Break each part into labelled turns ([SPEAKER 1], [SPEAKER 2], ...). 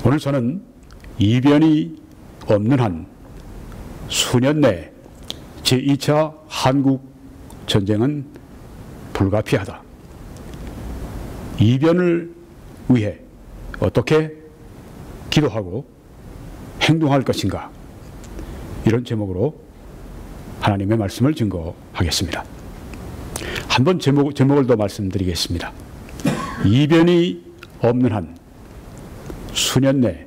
[SPEAKER 1] 오늘 저는 이변이 없는 한 수년 내 제2차 한국 전쟁은 불가피하다. 이변을 위해 어떻게 기도하고 행동할 것인가, 이런 제목으로 하나님의 말씀을 증거하겠습니다. 한번 제목을 더 말씀드리겠습니다. 이변이 없는 한 수년 내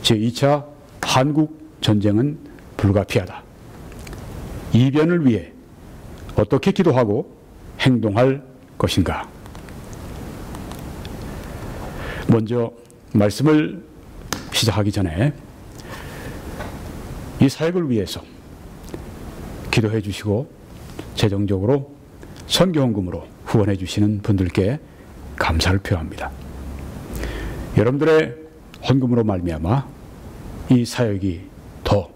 [SPEAKER 1] 제2차 한국 전쟁은 불가피하다. 이변을 위해 어떻게 기도하고 행동할 것인가. 먼저 말씀을 시작하기 전에 이 사역을 위해서 기도해 주시고 재정적으로 선교헌금으로 후원해 주시는 분들께 감사를 표합니다. 여러분들의 헌금으로 말미암아 이 사역이 더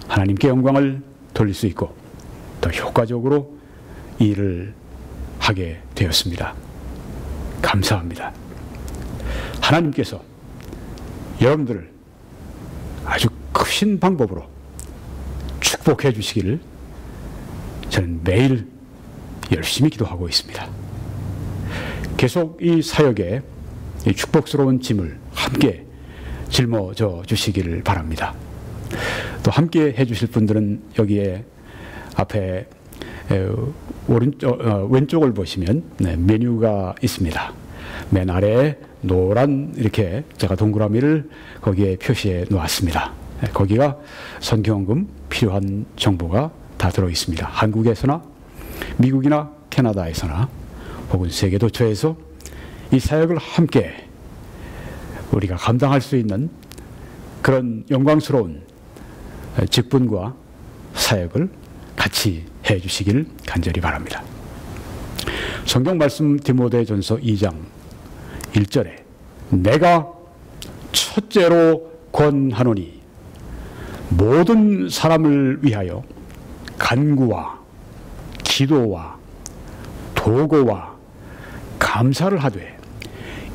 [SPEAKER 1] 하나님께 영광을 돌릴 수 있고 더 효과적으로 일을 하게 되었습니다. 감사합니다. 하나님께서 여러분들을 아주 크신 방법으로 축복해 주시기를 저는 매일 열심히 기도하고 있습니다. 계속 이 사역에 이 축복스러운 짐을 함께 짊어져 주시기를 바랍니다. 또 함께 해주실 분들은 여기에 앞에 왼쪽을 보시면 메뉴가 있습니다. 맨 아래에 노란 이렇게 제가 동그라미를 거기에 표시해 놓았습니다. 거기가 선교헌금 필요한 정보가 다 들어 있습니다. 한국에서나 미국이나 캐나다에서나 혹은 세계 도처에서 이 사역을 함께 우리가 감당할 수 있는 그런 영광스러운 직분과 사역을 같이 해 주시길 간절히 바랍니다. 성경 말씀 디모데전서 2장 1절에 내가 첫째로 권하노니 모든 사람을 위하여 간구와 기도와 도고와 감사를 하되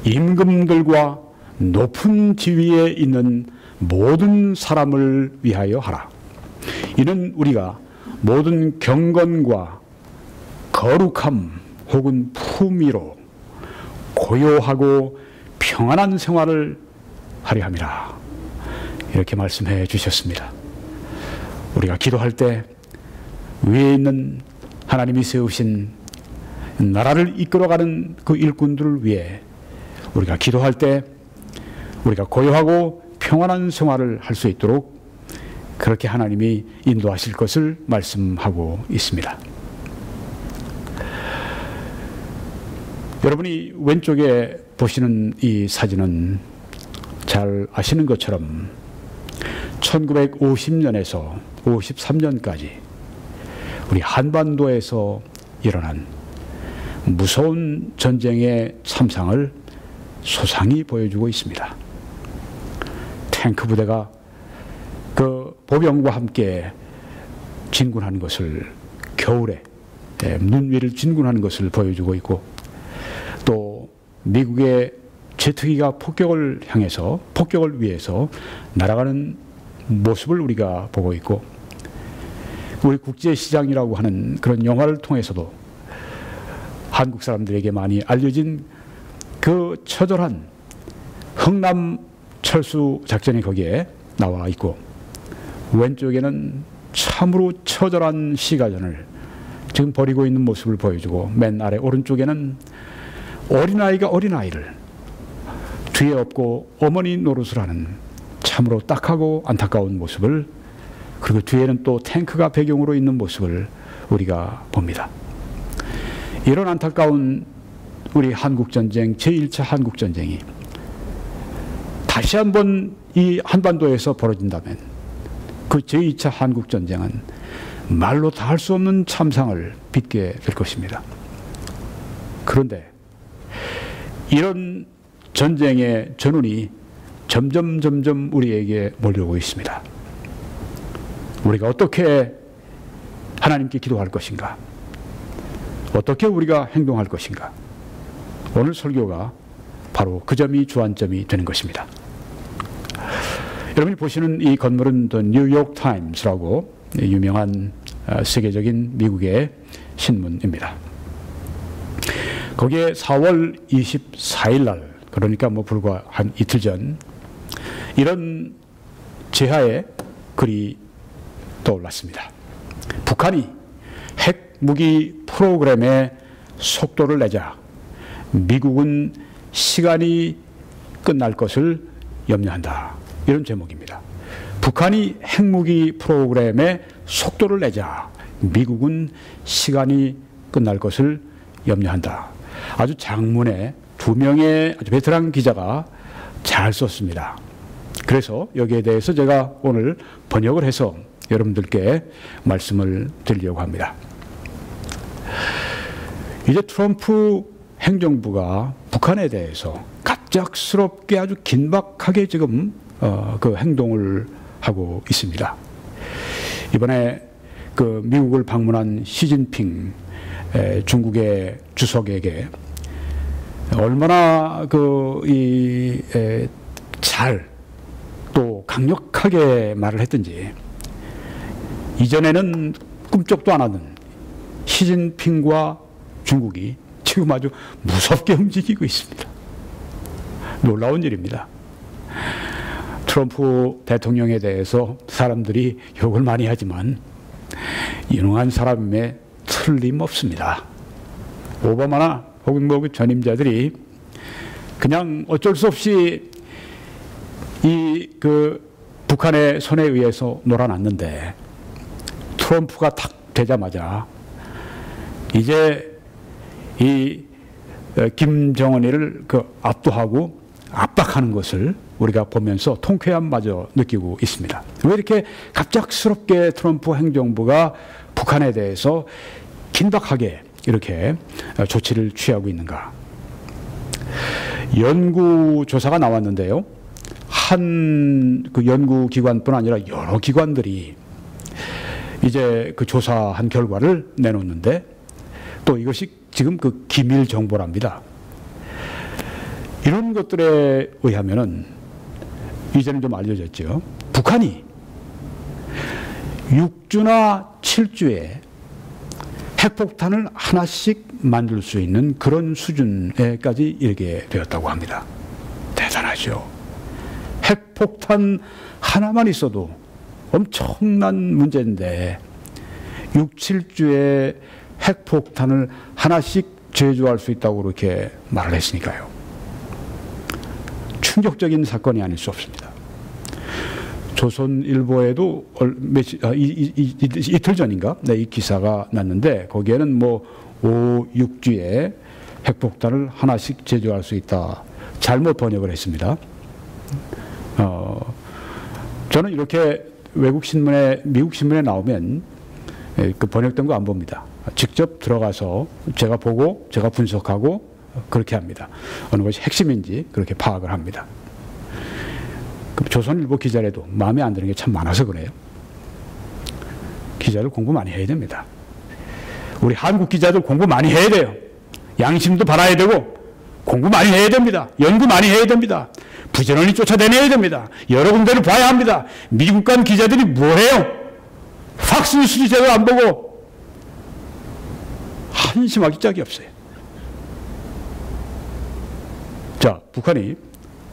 [SPEAKER 1] 임금들과 높은 지위에 있는 모든 사람을 위하여 하라. 이는 우리가 모든 경건과 거룩함 혹은 품위로 고요하고 평안한 생활을 하려 함이라. 이렇게 말씀해 주셨습니다. 우리가 기도할 때 위에 있는 하나님이 세우신 나라를 이끌어가는 그 일꾼들을 위해 우리가 기도할 때 우리가 고요하고 평안한 생활을 할 수 있도록 그렇게 하나님이 인도하실 것을 말씀하고 있습니다. 여러분이 왼쪽에 보시는 이 사진은 잘 아시는 것처럼 1950년에서 53년까지 우리 한반도에서 일어난 무서운 전쟁의 참상을 소상히 보여주고 있습니다. 탱크 부대가 그 보병과 함께 진군하는 것을, 겨울에 눈 위를 진군하는 것을 보여주고 있고, 또 미국의 제트기가 폭격을 위해서 날아가는 모습을 우리가 보고 있고, 우리 국제시장이라고 하는 그런 영화를 통해서도 한국 사람들에게 많이 알려진 그 처절한 흥남 철수 작전이 거기에 나와 있고, 왼쪽에는 참으로 처절한 시가전을 지금 벌이고 있는 모습을 보여주고, 맨 아래 오른쪽에는 어린아이가 어린아이를 뒤에 업고 어머니 노릇을 하는 참으로 딱하고 안타까운 모습을, 그리고 뒤에는 또 탱크가 배경으로 있는 모습을 우리가 봅니다. 이런 안타까운 우리 한국전쟁, 제1차 한국전쟁이 다시 한번 이 한반도에서 벌어진다면 그 제2차 한국전쟁은 말로 다 할 수 없는 참상을 빚게 될 것입니다. 그런데 이런 전쟁의 전운이 점점 우리에게 몰려오고 있습니다. 우리가 어떻게 하나님께 기도할 것인가? 어떻게 우리가 행동할 것인가? 오늘 설교가 바로 그 점이 주안점이 되는 것입니다. 여러분이 보시는 이 건물은 The New York Times라고 유명한 세계적인 미국의 신문입니다. 거기에 4월 24일 날, 그러니까 뭐 불과 한 이틀 전, 이런 제하의 글이 떠올랐습니다. 북한이 핵무기 프로그램에 속도를 내자 미국은 시간이 끝날 것을 염려한다. 이런 제목입니다. 북한이 핵무기 프로그램에 속도를 내자 미국은 시간이 끝날 것을 염려한다. 아주 장문에 2명의 아주 베테랑 기자가 잘 썼습니다. 그래서 여기에 대해서 제가 오늘 번역을 해서 여러분들께 말씀을 드리려고 합니다. 이제 트럼프 행정부가 북한에 대해서 갑작스럽게 아주 긴박하게 지금 그 행동을 하고 있습니다. 이번에 그 미국을 방문한 시진핑 중국의 주석에게 얼마나 잘 또 강력하게 말을 했든지, 이전에는 꿈쩍도 안 하던 시진핑과 중국이 지금 아주 무섭게 움직이고 있습니다. 놀라운 일입니다. 트럼프 대통령에 대해서 사람들이 욕을 많이 하지만 유능한 사람임에 틀림없습니다. 오바마나 혹은 뭐 전임자들이 그냥 어쩔 수 없이 북한의 손에 의해서 놀아났는데, 트럼프가 탁 되자마자 이제 이 김정은이를 압도하고 압박하는 것을 우리가 보면서 통쾌함마저 느끼고 있습니다. 왜 이렇게 갑작스럽게 트럼프 행정부가 북한에 대해서 긴박하게 이렇게 조치를 취하고 있는가? 연구조사가 나왔는데요. 한 연구기관뿐 아니라 여러 기관들이 이제 그 조사한 결과를 내놓는데, 또 이것이 지금 기밀 정보랍니다. 이런 것들에 의하면은 이제는 좀 알려졌죠. 북한이 6주나 7주에 핵폭탄을 하나씩 만들 수 있는 그런 수준에까지 이르게 되었다고 합니다. 대단하죠. 핵폭탄 하나만 있어도 엄청난 문제인데 6, 7주에 핵폭탄을 하나씩 제조할 수 있다고 그렇게 말을 했으니까요. 충격적인 사건이 아닐 수 없습니다. 조선일보에도 이틀 전인가 이 기사가 났는데, 거기에는 뭐 5, 6주에 핵폭탄을 하나씩 제조할 수 있다. 잘못 번역을 했습니다. 저는 이렇게 외국 신문에, 미국 신문에 나오면 그 번역된 거 안 봅니다. 직접 들어가서 제가 보고 제가 분석하고 그렇게 합니다. 어느 것이 핵심인지 그렇게 파악을 합니다. 조선일보 기자라도 마음에 안 드는 게 참 많아서 그래요. 기자들 공부 많이 해야 됩니다. 우리 한국 기자들 공부 많이 해야 돼요. 양심도 바라야 되고 공부 많이 해야 됩니다. 연구 많이 해야 됩니다. 부지런히 쫓아다녀야 됩니다. 여러 군데를 봐야 합니다. 미국 간 기자들이 뭐해요? 팍스뉴스도 제대로 안 보고 한심하기 짝이 없어요. 자, 북한이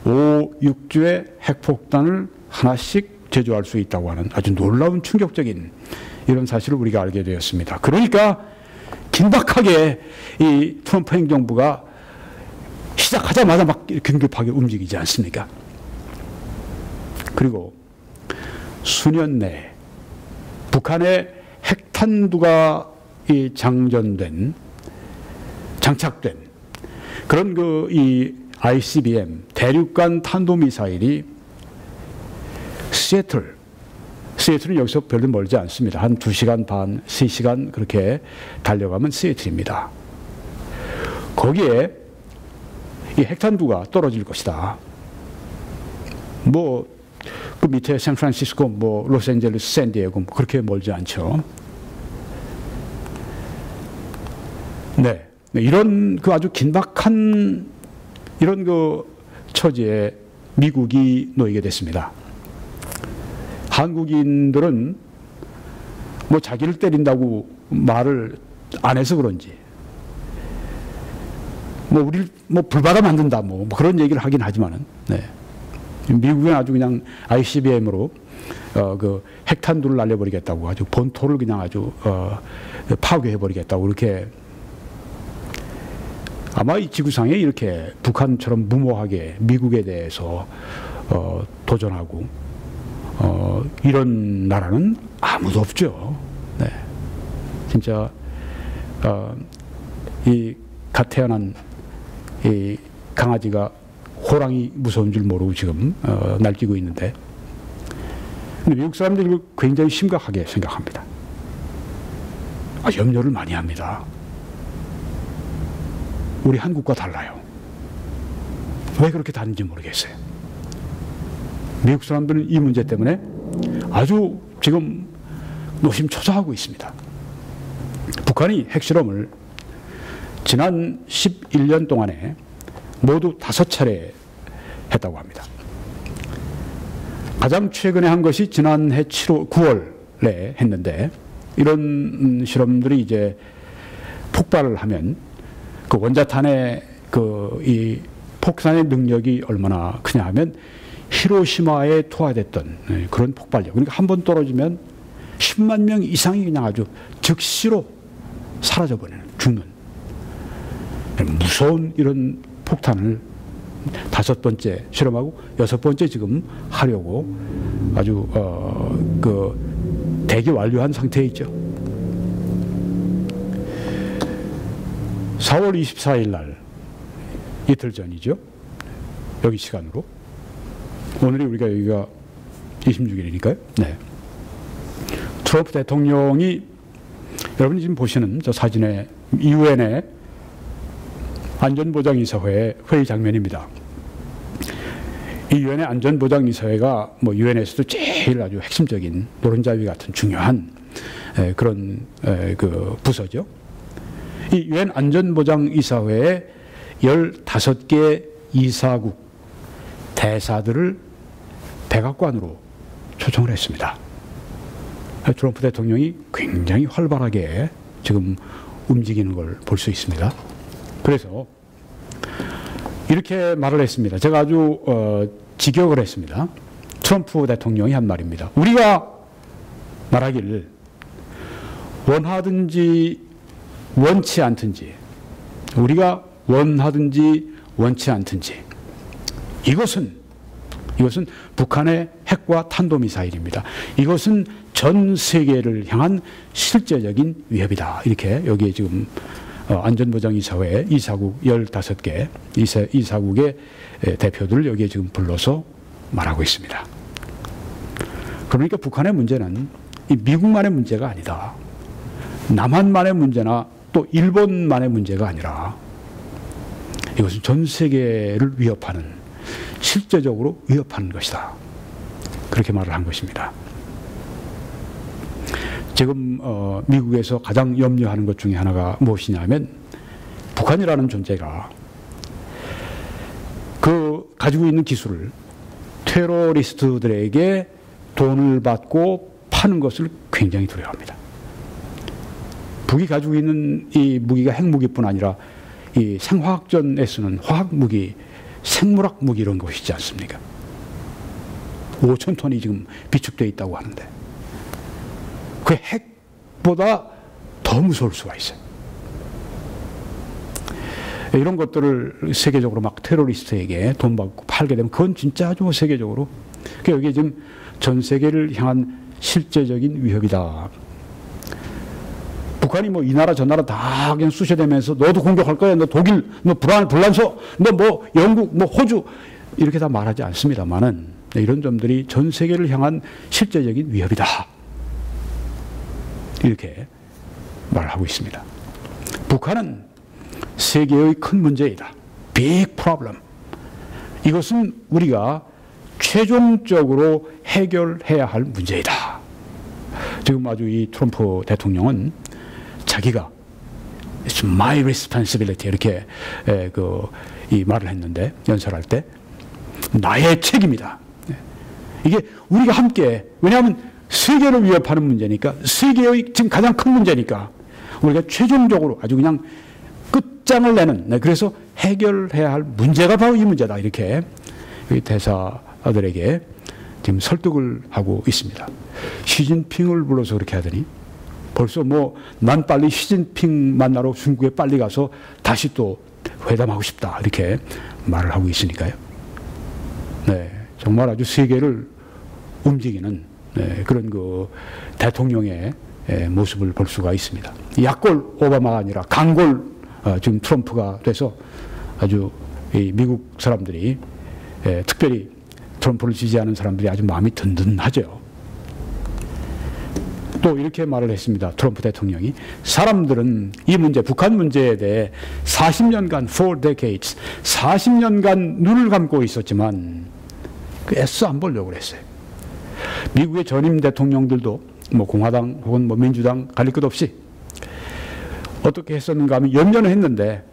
[SPEAKER 1] 5, 6주에 핵폭탄을 하나씩 제조할 수 있다고 하는 아주 놀라운 충격적인 이런 사실을 우리가 알게 되었습니다. 그러니까 긴박하게 이 트럼프 행정부가 시작하자마자 막 긴급하게 움직이지 않습니까? 그리고 수년 내에 북한의 핵탄두가 장착된 그런 이 ICBM 대륙간 탄도미사일이 시애틀은 여기서 별로 멀지 않습니다. 한 2시간 반, 3시간 그렇게 달려가면 시애틀입니다. 거기에 이 핵탄두가 떨어질 것이다. 뭐 그 밑에 샌프란시스코, 뭐 로스앤젤레스, 샌디에고 뭐 그렇게 멀지 않죠. 네, 이런 그 아주 긴박한 이런 그 처지에 미국이 놓이게 됐습니다. 한국인들은 뭐 자기를 때린다고 말을 안 해서 그런지 뭐 우리를 뭐 불바다 만든다 뭐 그런 얘기를 하긴 하지만은 네. 미국은 아주 그냥 ICBM으로 그 핵탄두를 날려버리겠다고 아주 본토를 그냥 아주 파괴해버리겠다고 그렇게 아마 이 지구상에 이렇게 북한처럼 무모하게 미국에 대해서 도전하고 이런 나라는 아무도 없죠. 네. 진짜 이 갓 태어난 이 강아지가 호랑이 무서운 줄 모르고 지금 날뛰고 있는데, 근데 미국 사람들이 이걸 굉장히 심각하게 생각합니다. 염려를 많이 합니다. 우리 한국과 달라요. 왜 그렇게 다른지 모르겠어요. 미국 사람들은 이 문제 때문에 아주 지금 노심초사하고 있습니다. 북한이 핵실험을 지난 11년 동안에 모두 5차례 했다고 합니다. 가장 최근에 한 것이 지난해 9월에 했는데, 이런 실험들이 이제 폭발을 하면 그 원자탄의 이 폭탄의 능력이 얼마나 크냐 하면 히로시마에 투하됐던 그런 폭발력. 그러니까 한 번 떨어지면 10만 명 이상이 그냥 아주 즉시로 사라져버리는, 죽는 무서운 이런 폭탄을 5번째 실험하고 6번째 지금 하려고 아주 대기 완료한 상태에 있죠. 4월 24일 날, 이틀 전이죠. 여기 시간으로. 오늘이 우리가 여기가 26일이니까요. 네. 트럼프 대통령이, 여러분이 지금 보시는 저 사진에 유엔의 안전보장이사회 회의 장면입니다. 이 유엔의 안전보장이사회가 뭐 유엔에서도 제일 아주 핵심적인 노른자위 같은 중요한 그런 그 부서죠. 이 유엔 안전보장이사회에 15개 이사국 대사들을 백악관으로 초청을 했습니다. 트럼프 대통령이 굉장히 활발하게 지금 움직이는 걸 볼 수 있습니다. 그래서 이렇게 말을 했습니다. 제가 아주 직역을 했습니다. 트럼프 대통령이 한 말입니다. 우리가 말하기를 원하든지 원치 않든지, 우리가 원하든지 원치 않든지, 이것은 북한의 핵과 탄도미사일입니다. 이것은 전 세계를 향한 실제적인 위협이다. 이렇게 여기에 지금 안전보장이사회 이사국 15개 이사국의 대표들을 여기에 지금 불러서 말하고 있습니다. 그러니까 북한의 문제는 이 미국만의 문제가 아니다. 남한만의 문제나 또 일본만의 문제가 아니라 이것은 전 세계를 위협하는, 실제적으로 위협하는 것이다. 그렇게 말을 한 것입니다. 지금 미국에서 가장 염려하는 것 중에 하나가 무엇이냐면, 북한이라는 존재가 그 가지고 있는 기술을 테러리스트들에게 돈을 받고 파는 것을 굉장히 두려워합니다. 북이 가지고 있는 이 무기가 핵무기뿐 아니라 이 생화학전에 쓰는 화학무기, 생물학 무기 이런 것이지 않습니까? 5,000톤이 지금 비축되어 있다고 하는데 그 핵보다 더 무서울 수가 있어요. 이런 것들을 세계적으로 막 테러리스트에게 돈 받고 팔게 되면 그건 진짜 아주 세계적으로, 그러니까 여기에 지금 전 세계를 향한 실제적인 위협이다. 북한이 뭐 이 나라 저 나라 다 그냥 쑤셔대면서 너도 공격할 거야, 너 독일, 너 불란서, 너 뭐 영국, 뭐 호주 이렇게 다 말하지 않습니다만은 이런 점들이 전 세계를 향한 실제적인 위협이다. 이렇게 말하고 있습니다. 북한은 세계의 큰 문제이다. Big problem. 이것은 우리가 최종적으로 해결해야 할 문제이다. 지금 아주 이 트럼프 대통령은 자기가 It's my responsibility 이렇게 이 말을 했는데, 연설할 때 나의 책임이다. 이게 우리가 함께, 왜냐하면 세계를 위협하는 문제니까, 세계의 지금 가장 큰 문제니까 우리가 최종적으로 아주 그냥 끝장을 내는, 그래서 해결해야 할 문제가 바로 이 문제다, 이렇게 대사들에게 지금 설득을 하고 있습니다. 시진핑을 불러서 그렇게 하더니 벌써 뭐 난 빨리 시진핑 만나러 중국에 빨리 가서 다시 또 회담하고 싶다, 이렇게 말을 하고 있으니까요. 네, 정말 아주 세계를 움직이는 그런 그 대통령의 모습을 볼 수가 있습니다. 약골 오바마가 아니라 강골 지금 트럼프가 돼서 아주 이 미국 사람들이 특별히 트럼프를 지지하는 사람들이 아주 마음이 든든하죠. 또 이렇게 말을 했습니다. 트럼프 대통령이 사람들은 이 문제, 북한 문제에 대해 40년간, 4 decades, 40년간 눈을 감고 있었지만 애써 안 보려고 그랬어요. 미국의 전임 대통령들도 뭐 공화당 혹은 뭐 민주당 가릴 것 없이 어떻게 했었는가 하면 연연을 했는데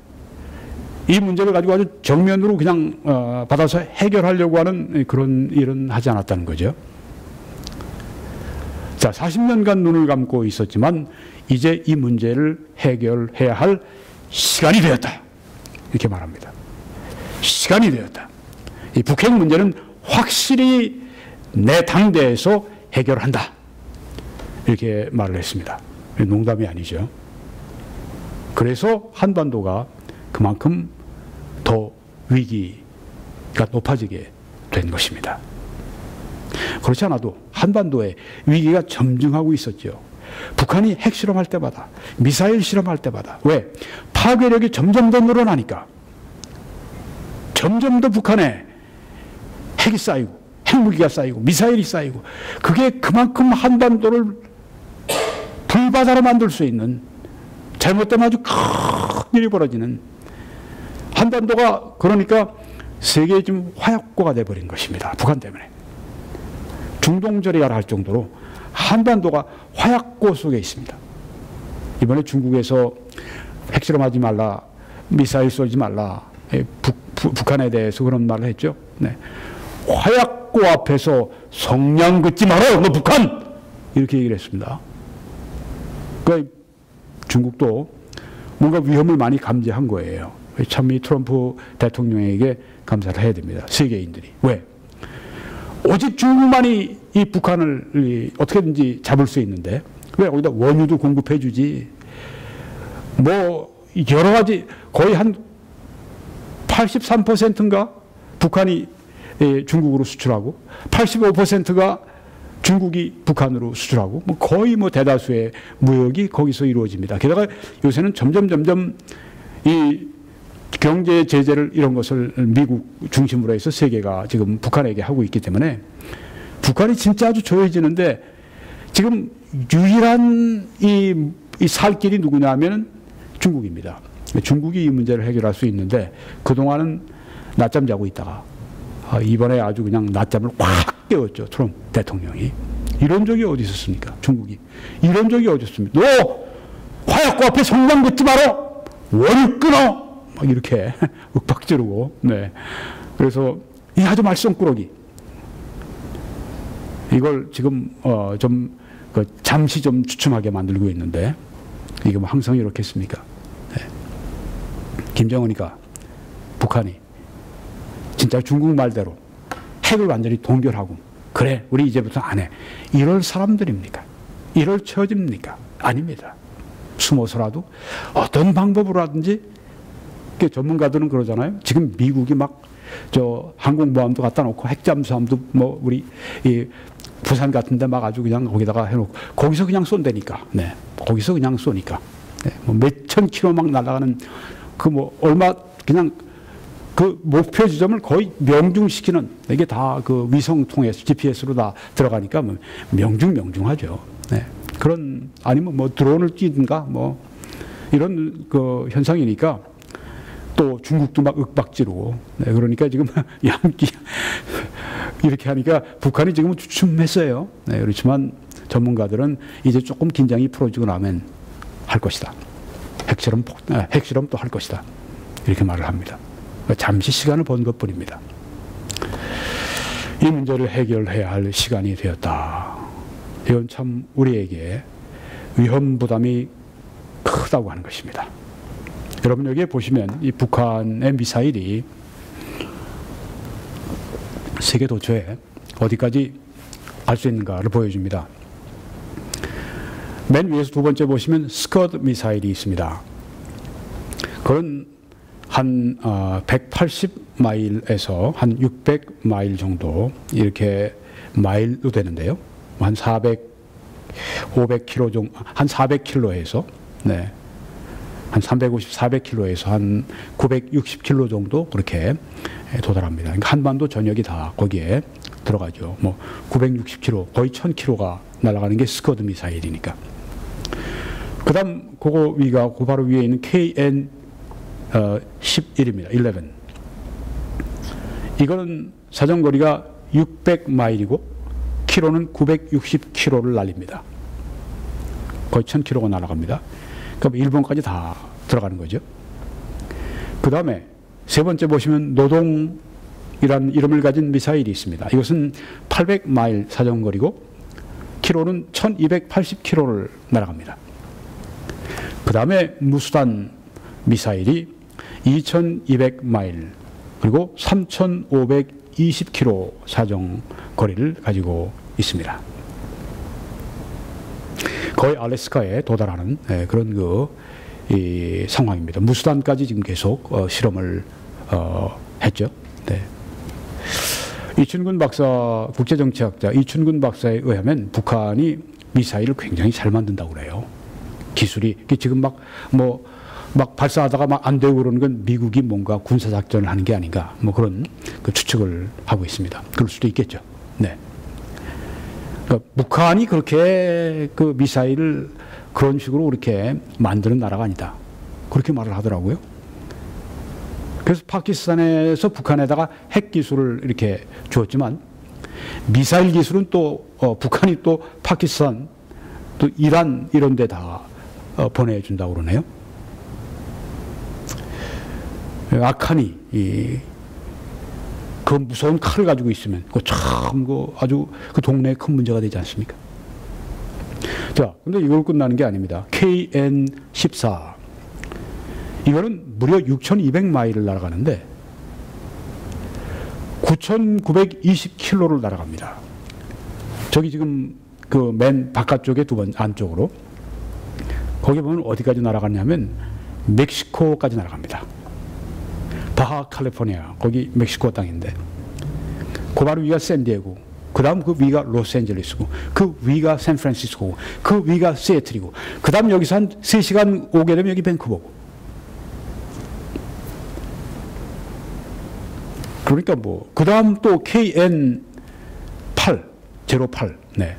[SPEAKER 1] 이 문제를 가지고 아주 정면으로 그냥 받아서 해결하려고 하는 그런 일은 하지 않았다는 거죠. 자, 40년간 눈을 감고 있었지만 이제 이 문제를 해결해야 할 시간이 되었다, 이렇게 말합니다. 시간이 되었다. 이 북핵 문제는 확실히 내 당대에서 해결한다, 이렇게 말을 했습니다. 농담이 아니죠. 그래서 한반도가 그만큼 더 위기가 높아지게 된 것입니다. 그렇지 않아도 한반도에 위기가 점증하고 있었죠. 북한이 핵실험할 때마다, 미사일 실험할 때마다. 왜? 파괴력이 점점 더 늘어나니까. 점점 더 북한에 핵이 쌓이고, 핵무기가 쌓이고, 미사일이 쌓이고, 그게 그만큼 한반도를 불바다로 만들 수 있는, 잘못되면 아주 큰 일이 벌어지는, 한반도가 그러니까 세계의 지금 화약고가 돼버린 것입니다. 북한 때문에. 중동절이라 할 정도로 한반도가 화약고 속에 있습니다. 이번에 중국에서 핵실험하지 말라, 미사일 쏘지 말라, 북한에 대해서 그런 말을 했죠. 네. 화약고 앞에서 성냥 긋지 마라, 너 북한! 이렇게 얘기를 했습니다. 그러니까 중국도 뭔가 위험을 많이 감지한 거예요. 참 이 트럼프 대통령에게 감사를 해야 됩니다. 세계인들이. 왜? 오직 중국만이 이 북한을 어떻게든지 잡을 수 있는데 왜 거기다 원유도 공급해 주지, 뭐 여러 가지, 거의 한 83%인가 북한이 중국으로 수출하고 85%가 중국이 북한으로 수출하고, 뭐 거의 뭐 대다수의 무역이 거기서 이루어집니다. 게다가 요새는 점점 이 경제 제재를, 이런 것을 미국 중심으로 해서 세계가 지금 북한에게 하고 있기 때문에 북한이 진짜 아주 조여지는데, 지금 유일한 이 살 길이 누구냐면 중국입니다. 중국이 이 문제를 해결할 수 있는데 그동안은 낮잠 자고 있다가 이번에 아주 그냥 낮잠을 확 깨웠죠. 트럼프 대통령이. 이런 적이 어디 있었습니까? 중국이. 이런 적이 어디 있었습니까? 너 화약고 앞에 성냥 긋지 마라! 원을 끊어! 막 이렇게 윽박 지르고. 네. 그래서 이 아주 말썽꾸러기. 이걸 지금 잠시 좀 주춤하게 만들고 있는데 이게 뭐 항상 이렇게 했습니까? 네. 김정은이가, 북한이 진짜 중국 말대로 핵을 완전히 동결하고, 그래 우리 이제부터 안 해, 이럴 사람들입니까? 이럴 처지입니까? 아닙니다. 숨어서라도 어떤 방법으로 하든지, 전문가들은 그러잖아요. 지금 미국이 막 항공모함도 갖다 놓고 핵잠수함도 뭐 우리 이 부산 같은 데 막 아주 그냥 거기다가 해놓고 거기서 그냥 쏜다니까. 네. 거기서 그냥 쏘니까. 네. 뭐 몇천 킬로 막 날아가는 그 뭐 얼마 그냥 그 목표 지점을 거의 명중시키는, 이게 다 그 위성 통해서 GPS로 다 들어가니까 뭐 명중하죠. 네. 그런, 아니면 뭐 드론을 띄든가 뭐 이런 그 현상이니까 또 중국도 막 윽박지르고. 네. 그러니까 지금 양기 이렇게 하니까 북한이 지금 주춤했어요. 네. 그렇지만 전문가들은 이제 조금 긴장이 풀어지고 나면 할 것이다. 핵실험 또 할 것이다. 이렇게 말을 합니다. 잠시 시간을 번 것뿐입니다. 이 문제를 해결해야 할 시간이 되었다. 이건 참 우리에게 위험 부담이 크다고 하는 것입니다. 여러분 여기에 보시면 이 북한의 미사일이 세계 도처에 어디까지 갈 수 있는가를 보여줍니다. 맨 위에서 두 번째 보시면 스커드 미사일이 있습니다. 그건 한 180마일에서 한 600마일 정도 이렇게 마일로 되는데요. 한 500km 정도, 한 400km에서 네. 한 350, 400km에서 한 960km 정도 그렇게 도달합니다. 그러니까 한반도 전역이 다 거기에 들어가죠. 뭐 960km, 거의 1000km가 날아가는 게 스커드 미사일이니까. 그다음 그거 위가 그 바로 위에 있는 KN 11입니다. 11. 이거는 사정거리가 600마일이고 키로는 960km를 날립니다. 거의 1000km가 날아갑니다. 그럼 일본까지 다 들어가는 거죠. 그 다음에 세 번째 보시면 노동이라는 이름을 가진 미사일이 있습니다. 이것은 800마일 사정거리고 키로는 1280km를 날아갑니다. 그 다음에 무수단 미사일이 2200마일 그리고 3520km 사정거리를 가지고 있습니다. 거의 알래스카에 도달하는 그런 이 상황입니다. 무수단까지 지금 계속 실험을 했죠. 네. 이춘근 박사, 국제정치학자 이춘근 박사에 의하면 북한이 미사일을 굉장히 잘 만든다고 그래요. 기술이 지금 막 발사하다가 막 안 되고 그러는 건 미국이 뭔가 군사작전을 하는 게 아닌가 뭐 그런 추측을 하고 있습니다. 그럴 수도 있겠죠. 네. 그러니까 북한이 그렇게 그 미사일을 그런 식으로 그렇게 만드는 나라가 아니다. 그렇게 말을 하더라고요. 그래서 파키스탄에서 북한에다가 핵 기술을 이렇게 주었지만 미사일 기술은 또 북한이 또 파키스탄 또 이란 이런 데 다 보내준다고 그러네요. 악한이 그 무서운 칼을 가지고 있으면 참 아주 그 동네에 큰 문제가 되지 않습니까? 자, 근데 이걸 끝나는 게 아닙니다. KN-14 이거는 무려 6200마일을 날아가는데 9920km를 날아갑니다. 저기 지금 그 맨 바깥쪽에 두 번 안쪽으로 거기 보면 어디까지 날아가냐면 멕시코까지 날아갑니다. 바하 캘리포니아 거기 멕시코 땅인데 그 바로 위가 샌디에고 그 다음 그 위가 로스앤젤레스고 그 위가 샌프란시스코고 그 위가 시애틀이고 그 다음 여기서 한 3시간 오게 되면 여기 밴쿠버고 그러니까 그 다음 또 KN8 08 네.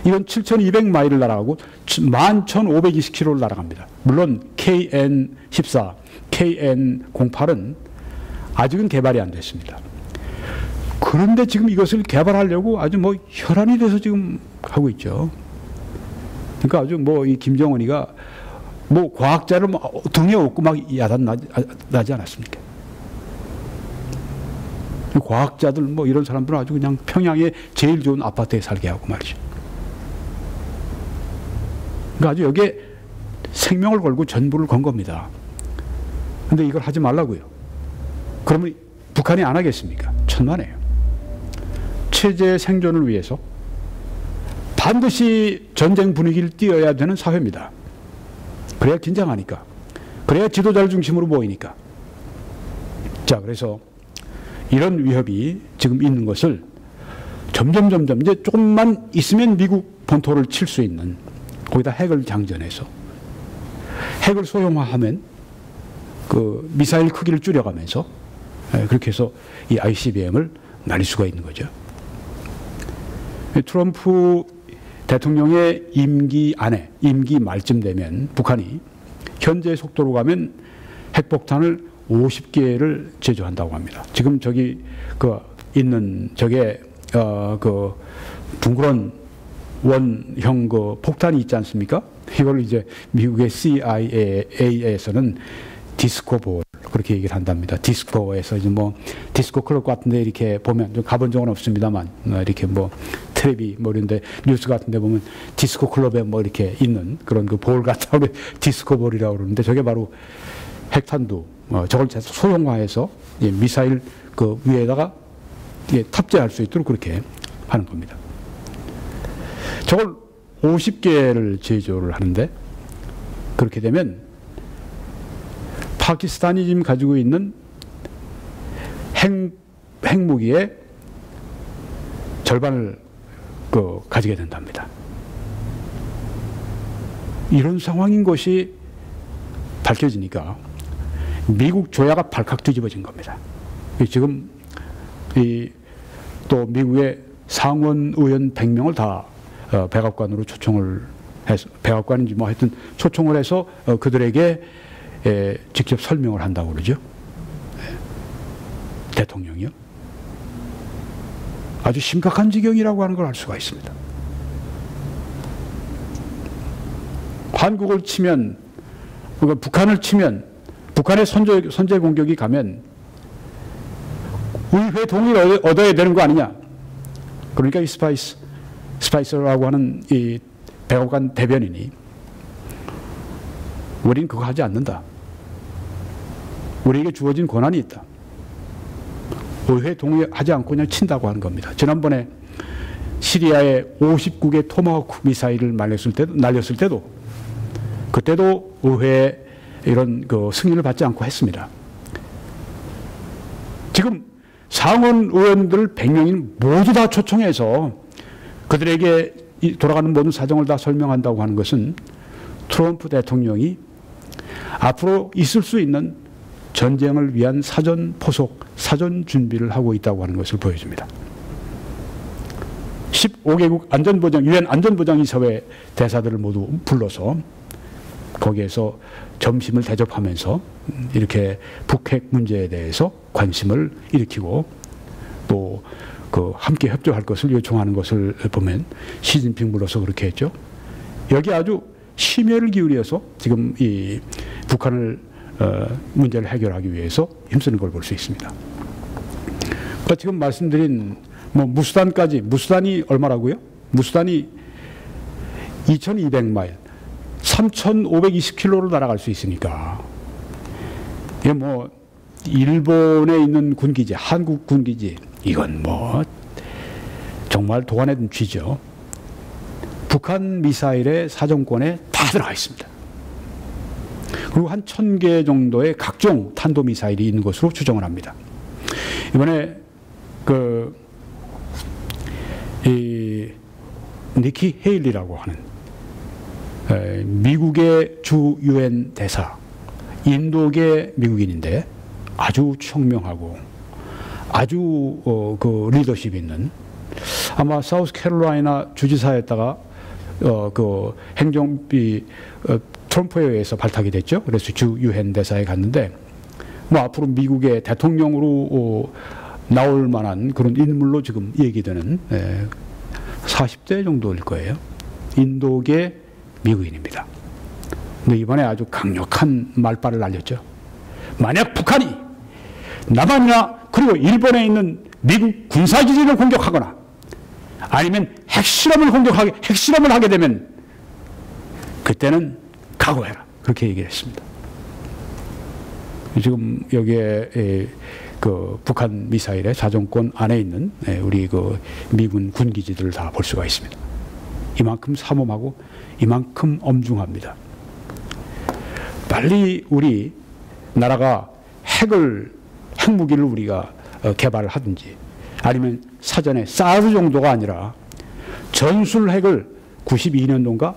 [SPEAKER 1] 이건 7200마일을 날아가고 11520km를 날아갑니다. 물론 KN14 KN08은 아직은 개발이 안 됐습니다. 그런데 지금 이것을 개발하려고 아주 혈안이 돼서 지금 하고 있죠. 그러니까 아주 이 김정은이가 과학자를 등에 업고 막 야단 나지 않았습니까? 과학자들 이런 사람들은 아주 그냥 평양에 제일 좋은 아파트에 살게 하고 말이죠. 그러니까 아주 여기에 생명을 걸고 전부를 건 겁니다. 근데 이걸 하지 말라고요. 그러면 북한이 안 하겠습니까? 천만에요. 체제 생존을 위해서 반드시 전쟁 분위기를 띄워야 되는 사회입니다. 그래야 긴장하니까. 그래야 지도자를 중심으로 모이니까. 자, 그래서 이런 위협이 지금 있는 것을 점점 이제 조금만 있으면 미국 본토를 칠 수 있는 거기다 핵을 장전해서 핵을 소형화하면 그 미사일 크기를 줄여가면서 그렇게 해서 이 ICBM을 날릴 수가 있는 거죠. 트럼프 대통령의 임기 안에 임기 말쯤 되면 북한이 현재 속도로 가면 핵폭탄을 50개를 제조한다고 합니다. 지금 저기 있는 저게 그 둥그런 원형 폭탄이 있지 않습니까? 이걸 이제 미국의 CIA에서는 디스코 볼 그렇게 얘기를 한답니다. 디스코에서 이제 뭐 디스코 클럽 같은데 이렇게 보면 좀 가본 적은 없습니다만 이렇게 뭐 텔레비 뭐 이런데 뉴스 같은데 보면 디스코 클럽에 뭐 이렇게 있는 그런 그 볼 같아 우리 디스코 볼이라고 그러는데 저게 바로 핵탄두 저걸 소형화해서 미사일 그 위에다가 탑재할 수 있도록 그렇게 하는 겁니다. 저걸 50개를 제조를 하는데 그렇게 되면 파키스탄이 지금 가지고 있는 핵무기의 절반을 가지게 된답니다. 이런 상황인 것이 밝혀지니까 미국 조야가 발칵 뒤집어진 겁니다. 지금 또 미국의 상원 의원 100명을 다 백악관으로 초청을 해서 백악관인지 뭐 하여튼 초청을 해서 그들에게 직접 설명을 한다고 그러죠. 대통령이요. 아주 심각한 지경이라고 하는 걸 알 수가 있습니다. 한국을 치면, 그러니까 북한을 치면, 북한의 선제 공격이 가면 의회 동의를 얻어야 되는 거 아니냐. 그러니까 이 스파이스라고 하는 이 백악관 대변인이 우리는 그거 하지 않는다. 우리에게 주어진 권한이 있다. 의회 동의하지 않고 그냥 친다고 하는 겁니다. 지난번에 시리아에 59개 토마호크 미사일을 날렸을 때도 그때도 의회에 이런 그 승인을 받지 않고 했습니다. 지금 상원 의원들 100명이 모두 다 초청해서 그들에게 돌아가는 모든 사정을 다 설명한다고 하는 것은 트럼프 대통령이 앞으로 있을 수 있는 전쟁을 위한 사전 포석, 사전 준비를 하고 있다고 하는 것을 보여줍니다. 15개국 안전보장, 유엔 안전보장이사회 대사들을 모두 불러서 거기에서 점심을 대접하면서 이렇게 북핵 문제에 대해서 관심을 일으키고 또 그 함께 협조할 것을 요청하는 것을 보면 시진핑 불러서 그렇게 했죠. 여기 아주 심혈을 기울여서 지금 이 북한을 문제를 해결하기 위해서 힘쓰는 걸 볼 수 있습니다. 그러니까 지금 말씀드린 뭐 무수단까지, 무수단이 얼마라고요? 무수단이 2200마일, 3520km로 날아갈 수 있으니까 이게 뭐 일본에 있는 군기지, 한국 군기지, 이건 뭐 정말 도안에 든 쥐죠. 북한 미사일의 사정권에 다 들어가 있습니다. 그리고 한 1000개 정도의 각종 탄도미사일이 있는 것으로 추정을 합니다. 이번에 니키 헤일리라고 하는 미국의 주 유엔 대사, 인도계 미국인인데 아주 총명하고 아주 그 리더십 있는, 아마 사우스캐롤라이나 주지사였다가 그 행정비 트럼프에 의해서 발탁이 됐죠. 그래서 주 유엔 대사에 갔는데 뭐 앞으로 미국의 대통령으로 나올 만한 그런 인물로 지금 얘기되는 40대 정도일 거예요. 인도계 미국인입니다. 근데 이번에 아주 강력한 말발을 날렸죠. 만약 북한이 남한이나 그리고 일본에 있는 미국 군사기지를 공격하거나 아니면 핵실험을 하게 되면 그때는 각오해라. 그렇게 얘기를 했습니다. 지금 여기에 그 북한 미사일의 자정권 안에 있는 우리 그 미군 군기지들을 다 볼 수가 있습니다. 이만큼 삼엄하고 이만큼 엄중합니다. 빨리 우리 나라가 핵무기를 우리가 개발을 하든지 아니면 사전에 사드 정도가 아니라 전술 핵을 92년도인가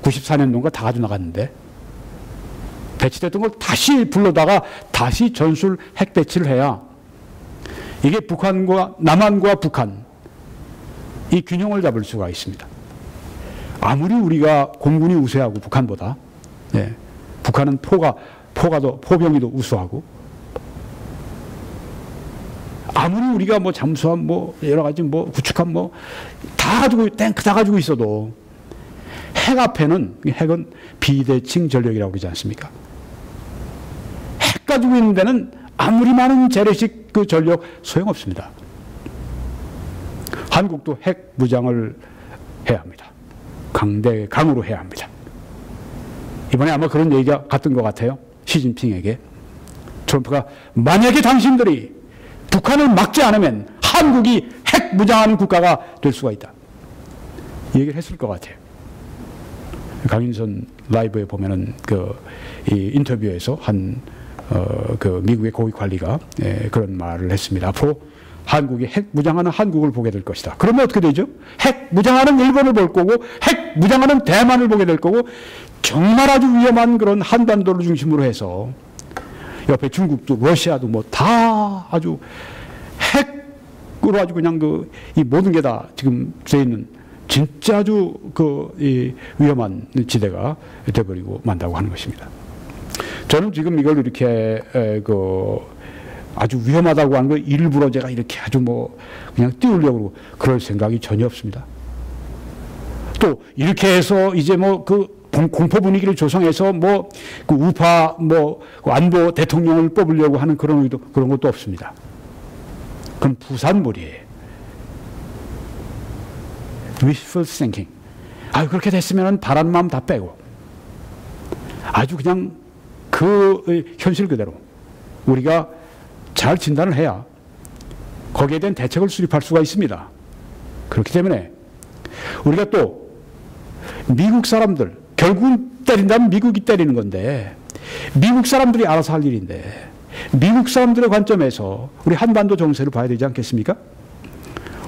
[SPEAKER 1] 94년도인가 다 가지고 나갔는데 배치됐던 걸 다시 불러다가 다시 전술 핵 배치를 해야 이게 남한과 북한 이 균형을 잡을 수가 있습니다. 아무리 우리가 공군이 우세하고 북한보다 북한은 포병이도 우수하고 아무리 우리가 뭐 잠수함 뭐 여러 가지 뭐 구축함 뭐 탱크 다 가지고 있어도 핵 앞에는 핵은 비대칭 전력이라고 그러지 않습니까? 핵 가지고 있는 데는 아무리 많은 재래식 그 전력 소용없습니다. 한국도 핵 무장을 해야 합니다. 강으로 해야 합니다. 이번에 아마 그런 얘기가 갔던 것 같아요. 시진핑에게. 트럼프가 만약에 당신들이 북한을 막지 않으면 한국이 핵 무장하는 국가가 될 수가 있다. 이 얘기를 했을 것 같아요. 강인선 라이브에 보면은 이 인터뷰에서 그 미국의 고위 관리가 그런 말을 했습니다. 앞으로 한국이 핵 무장하는 한국을 보게 될 것이다. 그러면 어떻게 되죠? 핵 무장하는 일본을 볼 거고, 핵 무장하는 대만을 보게 될 거고, 정말 아주 위험한 그런 한반도를 중심으로 해서 옆에 중국도 러시아도 뭐 다 아주 핵으로 아주 그냥 이 모든 게 다 지금 돼 있는 진짜 아주 이 위험한 지대가 돼버리고 만다고 하는 것입니다. 저는 지금 이걸 이렇게 아주 위험하다고 하는 거 일부러 제가 이렇게 아주 그냥 띄우려고 그럴 생각이 전혀 없습니다. 또 이렇게 해서 이제 공포 분위기를 조성해서 그 우파 그 안보 대통령을 뽑으려고 하는 그런 의도, 그런 것도 없습니다. 그건 부산물이에요. wishful thinking. 그렇게 됐으면 바란 마음 다 빼고 아주 그냥 그 현실 그대로 우리가 잘 진단을 해야 거기에 대한 대책을 수립할 수가 있습니다. 그렇기 때문에 우리가 또 미국 사람들, 결국은 때린다면 미국이 때리는 건데 미국 사람들이 알아서 할 일인데 미국 사람들의 관점에서 우리 한반도 정세를 봐야 되지 않겠습니까?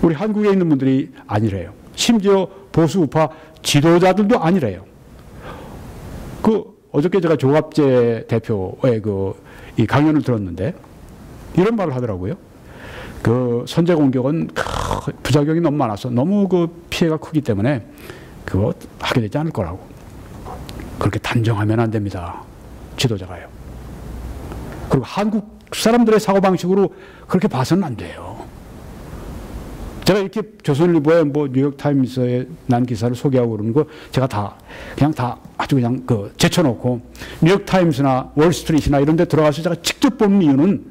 [SPEAKER 1] 우리 한국에 있는 분들이 아니래요. 심지어 보수 우파 지도자들도 아니래요. 어저께 제가 조갑재 대표의 이 강연을 들었는데 이런 말을 하더라고요. 선제 공격은 부작용이 너무 많아서 너무 피해가 크기 때문에 그거 하게 되지 않을 거라고. 그렇게 단정하면 안 됩니다. 지도자가요. 그리고 한국 사람들의 사고방식으로 그렇게 봐서는 안 돼요. 제가 이렇게 조선일보에 뉴욕타임스에 난 기사를 소개하고 그러는 거 제가 그냥 아주 그냥 제쳐놓고 뉴욕타임스나 월스트리트나 이런 데 들어가서 제가 직접 보는 이유는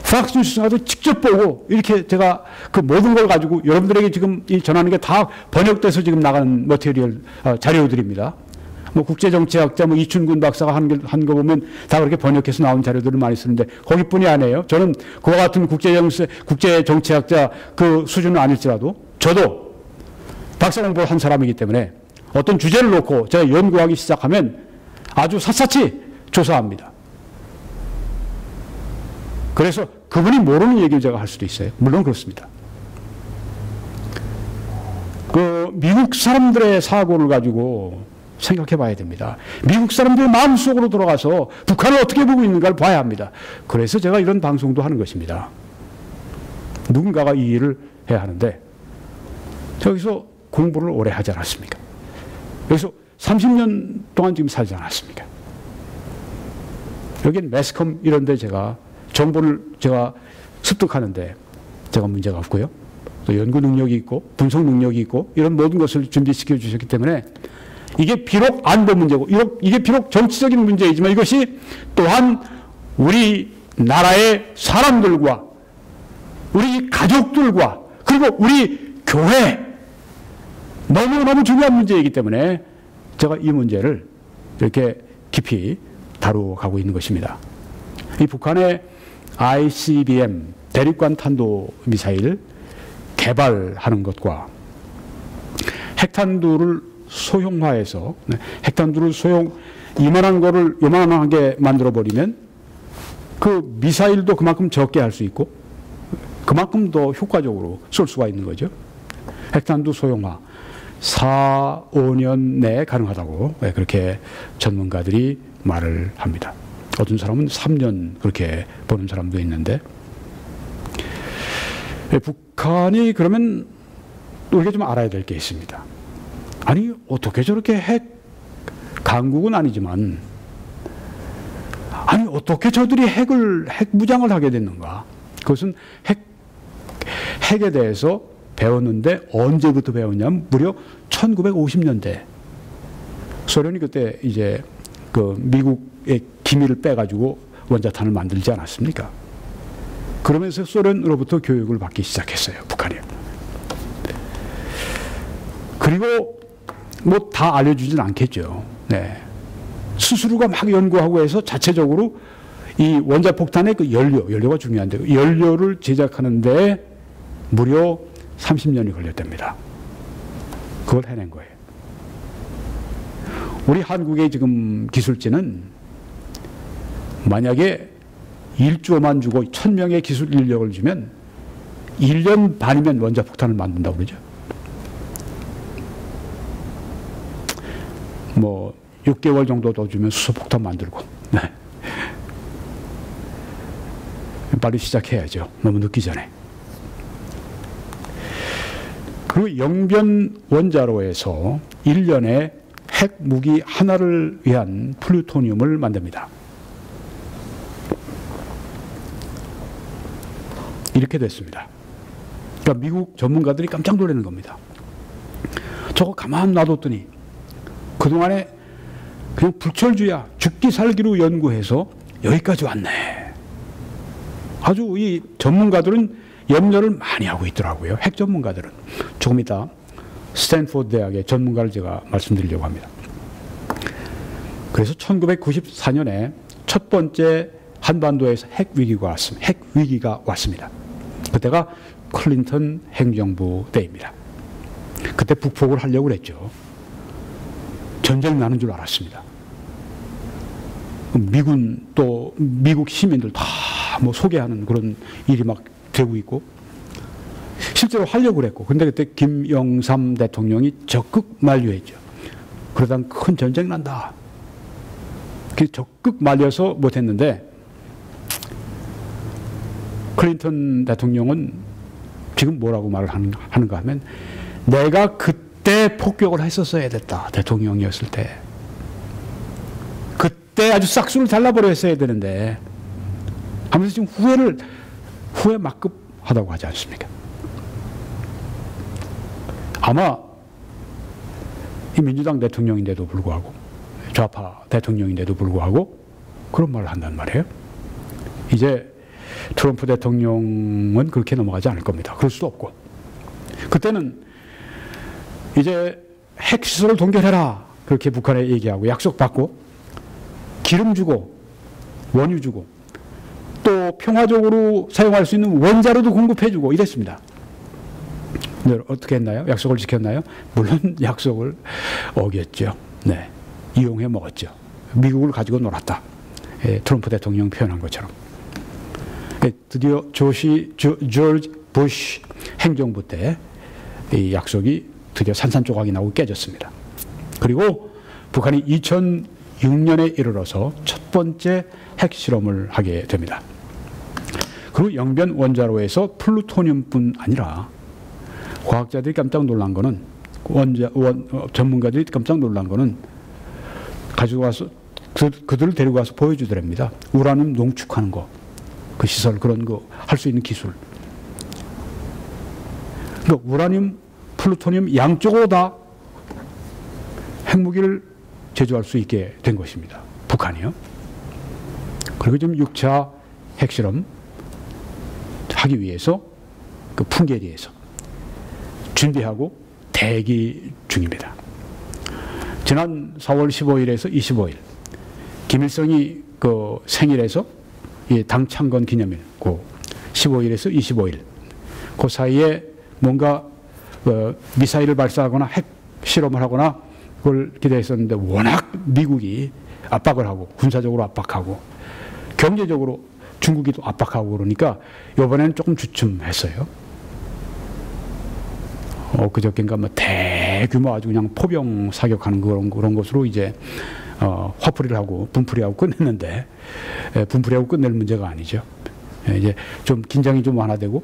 [SPEAKER 1] 팍스뉴스 가서 직접 보고 이렇게 제가 모든 걸 가지고 여러분들에게 지금 전하는 게 다 번역돼서 지금 나가는 머티리얼 자료들입니다. 국제정치학자 이춘근 박사가 한 거 보면 다 그렇게 번역해서 나온 자료들을 많이 쓰는데 거기뿐이 아니에요. 저는 그와 같은 국제정치학자 그 수준은 아닐지라도 저도 박사 공부를 한 사람이기 때문에 어떤 주제를 놓고 제가 연구하기 시작하면 아주 샅샅이 조사합니다. 그래서 그분이 모르는 얘기를 제가 할 수도 있어요. 물론 그렇습니다. 미국 사람들의 사고를 가지고 생각해 봐야 됩니다. 미국 사람들의 마음속으로 들어가서 북한을 어떻게 보고 있는가를 봐야 합니다. 그래서 제가 이런 방송도 하는 것입니다. 누군가가 이 일을 해야 하는데 저기서 공부를 오래 하지 않았습니까? 여기서 30년 동안 지금 살지 않았습니까? 여기는 매스컴 이런 데 제가 정보를 제가 습득하는데 제가 문제가 없고요. 또 연구 능력이 있고 분석 능력이 있고 이런 모든 것을 준비시켜 주셨기 때문에 이게 비록 안보 문제고 이게 비록 정치적인 문제이지만 이것이 또한 우리 나라의 사람들과 우리 가족들과 그리고 우리 교회 너무너무 중요한 문제이기 때문에 제가 이 문제를 이렇게 깊이 다루어가고 있는 것입니다. 이 북한의 ICBM 대륙간 탄도 미사일 개발하는 것과 핵탄두를 소형화해서 핵탄두를 요만하게 만들어버리면 그 미사일도 그만큼 적게 할 수 있고 그만큼 더 효과적으로 쏠 수가 있는 거죠. 핵탄두 소형화 4, 5년 내에 가능하다고 그렇게 전문가들이 말을 합니다. 어떤 사람은 3년 그렇게 보는 사람도 있는데 북한이 그러면 우리가 좀 알아야 될 게 있습니다. 아니 어떻게 저렇게 핵 강국은 아니지만 아니 어떻게 저들이 핵 무장을 하게 됐는가? 그것은 핵에 대해서 배웠는데 언제부터 배웠냐면 무려 1950년대 소련이 그때 이제 그 미국의 기밀을 빼가지고 원자탄을 만들지 않았습니까? 그러면서 소련으로부터 교육을 받기 시작했어요, 북한이. 그리고 뭐 다 알려주진 않겠죠. 네. 스스로가 막 연구하고 해서 자체적으로 이 원자폭탄의 그 연료가 중요한데, 연료를 제작하는데 무려 30년이 걸렸답니다. 그걸 해낸 거예요. 우리 한국의 지금 기술진은 만약에 1조만 주고 1000명의 기술 인력을 주면 1년 반이면 원자폭탄을 만든다고 그러죠. 뭐 6개월 정도 더 주면 수소폭탄 만들고. 네. 빨리 시작해야죠. 너무 늦기 전에. 그리고 영변 원자로에서 1년에 핵무기 하나를 위한 플루토늄을 만듭니다. 이렇게 됐습니다. 그러니까 미국 전문가들이 깜짝 놀라는 겁니다. 저거 가만 놔뒀더니 그동안에 그냥 불철주야 죽기 살기로 연구해서 여기까지 왔네. 아주 이 전문가들은 염려를 많이 하고 있더라고요. 핵 전문가들은. 조금 이따 스탠포드 대학의 전문가를 제가 말씀드리려고 합니다. 그래서 1994년에 첫 번째 한반도에서 핵 위기가 왔습니다. 그때가 클린턴 행정부 때입니다. 그때 북폭을 하려고 그랬죠. 전쟁 나는 줄 알았습니다. 미군 또 미국 시민들 다 뭐 소개하는 그런 일이 막 되고 있고 실제로 하려고 그랬고, 근데 그때 김영삼 대통령이 적극 만류했죠. 그러다 큰 전쟁 난다. 적극 말려서 못했는데, 클린턴 대통령은 지금 뭐라고 말을 하는가 하면, 내가 그때 폭격을 했었어야 됐다. 대통령이었을 때. 그때 아주 싹수를 잘라버렸어야 되는데 하면서 지금 후회 막급하다고 하지 않습니까? 아마 이 민주당 대통령인데도 불구하고, 좌파 대통령인데도 불구하고 그런 말을 한단 말이에요. 이제 트럼프 대통령은 그렇게 넘어가지 않을 겁니다. 그럴 수도 없고. 그때는 이제 핵시설을 동결해라. 그렇게 북한에 얘기하고 약속받고 기름 주고 원유 주고 또 평화적으로 사용할 수 있는 원자로도 공급해 주고 이랬습니다. 네, 어떻게 했나요? 약속을 지켰나요? 물론 약속을 어겼죠. 네, 이용해 먹었죠. 미국을 가지고 놀았다. 예, 트럼프 대통령 표현한 것처럼. 예, 드디어 조지 부시 행정부 때 이 약속이 드디어 산산조각이 나고 깨졌습니다. 그리고 북한이 2006년에 이르러서 첫 번째 핵실험을 하게 됩니다. 그리고 영변 원자로에서 플루토늄뿐 아니라 과학자들이 깜짝 놀란 거는, 전문가들이 깜짝 놀란 거는 가지고 와서 그들을 데리고 와서 보여주더랍니다. 우라늄 농축하는 거, 그 시설, 그런 거 할 수 있는 기술. 그러니까 우라늄, 플루토늄 양쪽으로 다 핵무기를 제조할 수 있게 된 것입니다. 북한이요. 그리고 지금 6차 핵실험 하기 위해서 그 풍계리에서 준비하고 대기 중입니다. 지난 4월 15일에서 25일 김일성이 그 생일에서 당 창건 기념일, 그 15일에서 25일 그 사이에 뭔가 미사일을 발사하거나 핵 실험을 하거나 그걸 기대했었는데, 워낙 미국이 압박을 하고 군사적으로 압박하고 경제적으로 중국이 또 압박하고 그러니까 이번에는 조금 주춤했어요. 그저께인가 뭐 대규모 아주 그냥 포병 사격하는 그런 것으로 이제 화풀이를 하고 분풀이하고 끝냈는데, 분풀이하고 끝낼 문제가 아니죠. 이제 좀 긴장이 좀 완화되고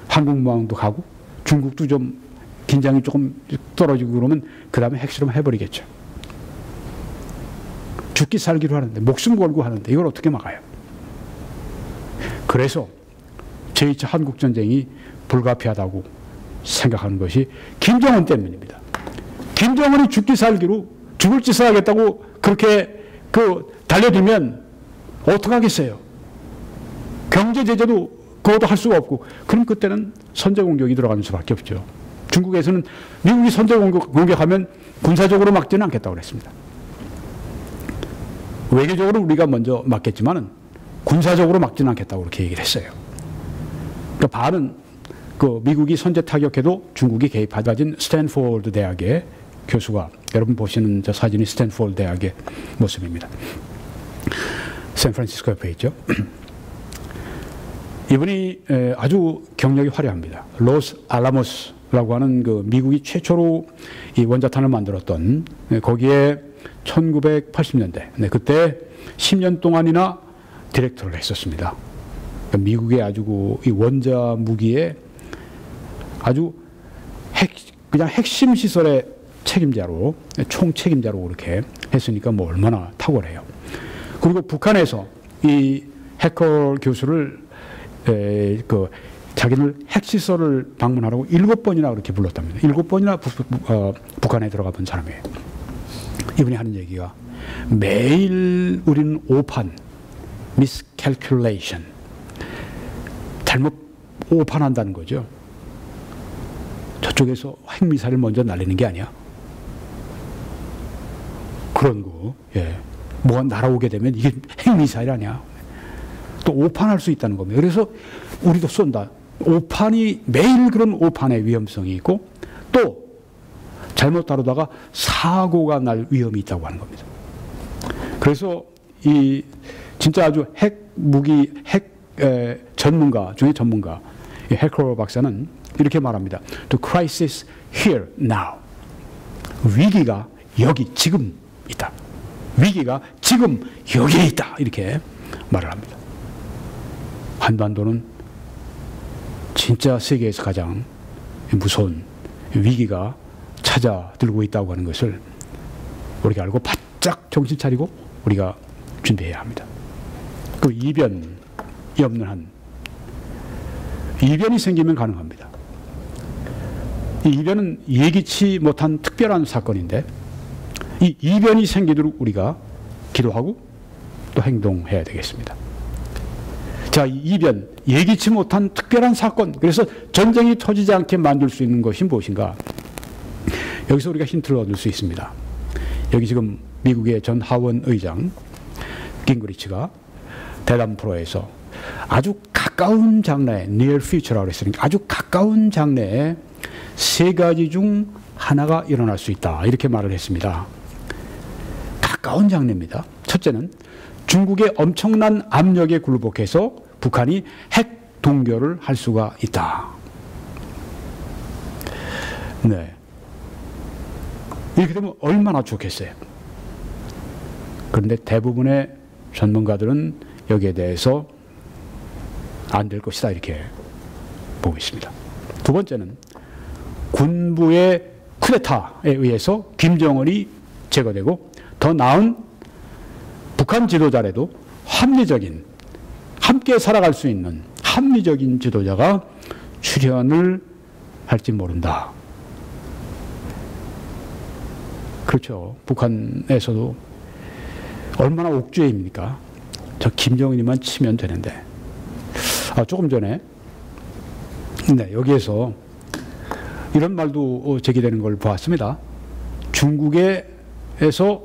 [SPEAKER 1] 한국모양도 가고 중국도 좀 긴장이 조금 떨어지고 그러면 그 다음에 핵실험 해버리겠죠. 죽기 살기로 하는데, 목숨 걸고 하는데 이걸 어떻게 막아요? 그래서 제2차 한국전쟁이 불가피하다고 생각하는 것이 김정은 때문입니다. 김정은이 죽기 살기로 죽을 짓을 하겠다고 그렇게 달려들면 어떡하겠어요? 경제 제재도 그것도 할 수가 없고, 그럼 그때는 선제 공격이 들어가는 수밖에 없죠. 중국에서는 미국이 선제 공격하면 군사적으로 막지는 않겠다고 그랬습니다. 외교적으로 우리가 먼저 막겠지만은 군사적으로 막지는 않겠다고 그렇게 얘기를 했어요. 그러니까 반은 그 미국이 선제 타격해도 중국이 개입하다진 스탠포드 대학의 교수가, 여러분 보시는 저 사진이 스탠포드 대학의 모습입니다. 샌프란시스코 옆에 있죠. 이분이 아주 경력이 화려합니다. 로스 알라모스라고 하는 그 미국이 최초로 이 원자탄을 만들었던, 거기에 1980년대, 그때 10년 동안이나 디렉터를 했었습니다. 그러니까 미국의 아주 이 원자 무기의 아주 그냥 핵심 시설의 책임자로, 총 책임자로 그렇게 했으니까 뭐 얼마나 탁월해요. 그리고 북한에서 이 해커 교수를 그 자기들 핵시설을 방문하라고 7번이나 그렇게 불렀답니다. 7번이나 북한에 들어가 본 사람이에요. 이분이 하는 얘기가, 매일 우리는 오판, miscalculation, 잘못 오판한다는 거죠. 저쪽에서 핵미사일을 먼저 날리는 게 아니야. 그런 거, 예. 뭐가 날아오게 되면 이게 핵미사일 아니야. 또 오판할 수 있다는 겁니다. 그래서 우리도 쏜다. 오판이, 매일 그런 오판의 위험성이 있고, 또 잘못 다루다가 사고가 날 위험이 있다고 하는 겁니다. 그래서 이 진짜 아주 핵 무기, 핵 전문가 중에 전문가, 이 해커 박사는 이렇게 말합니다. The crisis here now. 위기가 여기 지금 있다. 위기가 지금 여기에 있다. 이렇게 말을 합니다. 한반도는 진짜 세계에서 가장 무서운 위기가 찾아들고 있다고 하는 것을 우리가 알고 바짝 정신 차리고 우리가 준비해야 합니다. 그 이변이 없는 한, 이변이 생기면 가능합니다. 이 이변은 예기치 못한 특별한 사건인데, 이 이변이 생기도록 우리가 기도하고 또 행동해야 되겠습니다. 자, 이 이변, 예기치 못한 특별한 사건, 그래서 전쟁이 터지지 않게 만들 수 있는 것이 무엇인가? 여기서 우리가 힌트를 얻을 수 있습니다. 여기 지금 미국의 전 하원 의장 깅그리치가 대담 프로에서 아주 가까운 장래에, near future라고 했으니까 아주 가까운 장래에 3가지 중 하나가 일어날 수 있다, 이렇게 말을 했습니다. 가까운 장래입니다. 첫째는 중국의 엄청난 압력에 굴복해서 북한이 핵 동결을 할 수가 있다. 네. 이렇게 되면 얼마나 좋겠어요. 그런데 대부분의 전문가들은 여기에 대해서 안 될 것이다, 이렇게 보고 있습니다. 두 번째는 군부의 쿠데타에 의해서 김정은이 제거되고, 더 나은 북한 지도자라도 합리적인, 함께 살아갈 수 있는 합리적인 지도자가 출현을 할지 모른다. 그렇죠. 북한에서도 얼마나 옥죄입니까? 저 김정은이만 치면 되는데. 조금 전에 여기에서 이런 말도 제기되는 걸 보았습니다. 중국에서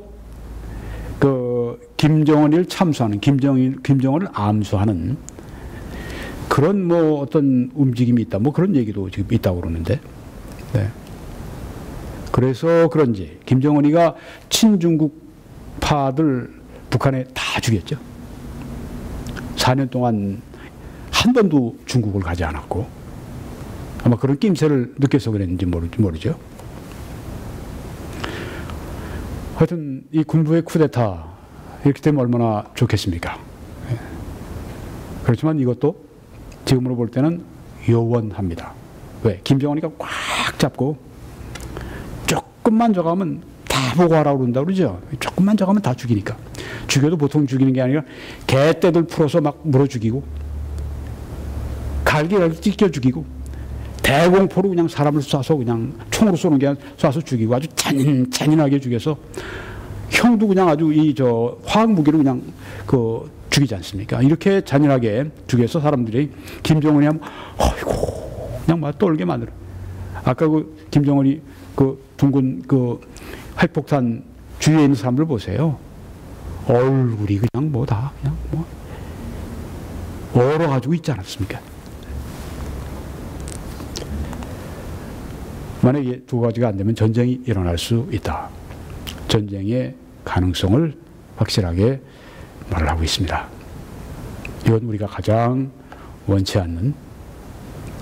[SPEAKER 1] 그 김정은을 참수하는, 김정은을 암수하는 그런 뭐 어떤 움직임이 있다, 뭐 그런 얘기도 지금 있다고 그러는데, 네. 그래서 그런지 김정은이가 친중국파들 북한에 다 죽였죠. 4년 동안 한 번도 중국을 가지 않았고, 아마 그런 낌새를 느껴서 그랬는지 모르죠. 하여튼 이 군부의 쿠데타 이렇게 되면 얼마나 좋겠습니까? 그렇지만 이것도 지금으로 볼 때는 요원합니다. 왜? 김정은이가 꽉 잡고 조금만 저가면 다 보고하라고 그런다고 그러죠. 조금만 저가면 다 죽이니까. 죽여도 보통 죽이는 게 아니라 개떼들 풀어서 막 물어 죽이고, 갈기를 찢겨 죽이고, 대공포로 그냥 사람을 쏴서 그냥 총으로 쏘는 게 아니라 쏴서 죽이고, 아주 잔인하게 죽여서 형도 그냥 아주 화학 무기로 그냥 죽이지 않습니까? 이렇게 잔인하게 죽여서 사람들이 김정은이 하면 어이구 그냥 막 떨게 만들어. 아까 그 김정은이 그 둥근 그 핵폭탄 주위에 있는 사람들 보세요. 얼굴이 그냥 뭐 다 그냥 뭐 얼어가지고 있지 않았습니까? 만약에 두 가지가 안 되면 전쟁이 일어날 수 있다. 전쟁의 가능성을 확실하게 말을 하고 있습니다. 이건 우리가 가장 원치 않는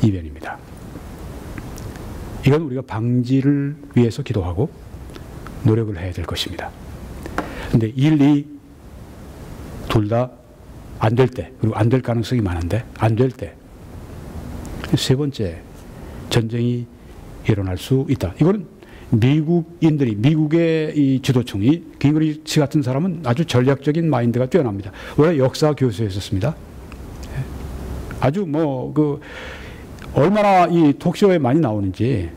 [SPEAKER 1] 이변입니다. 이건 우리가 방지를 위해서 기도하고 노력을 해야 될 것입니다. 근데 1, 2, 둘 다 안 될 때, 그리고 안 될 가능성이 많은데 안 될 때, 세 번째, 전쟁이 일어날 수 있다. 이거는 미국인들이, 미국의 이 지도층이, 깅그리치 같은 사람은 아주 전략적인 마인드가 뛰어납니다. 원래 역사 교수였었습니다. 아주 뭐, 얼마나 이 톡쇼에 많이 나오는지,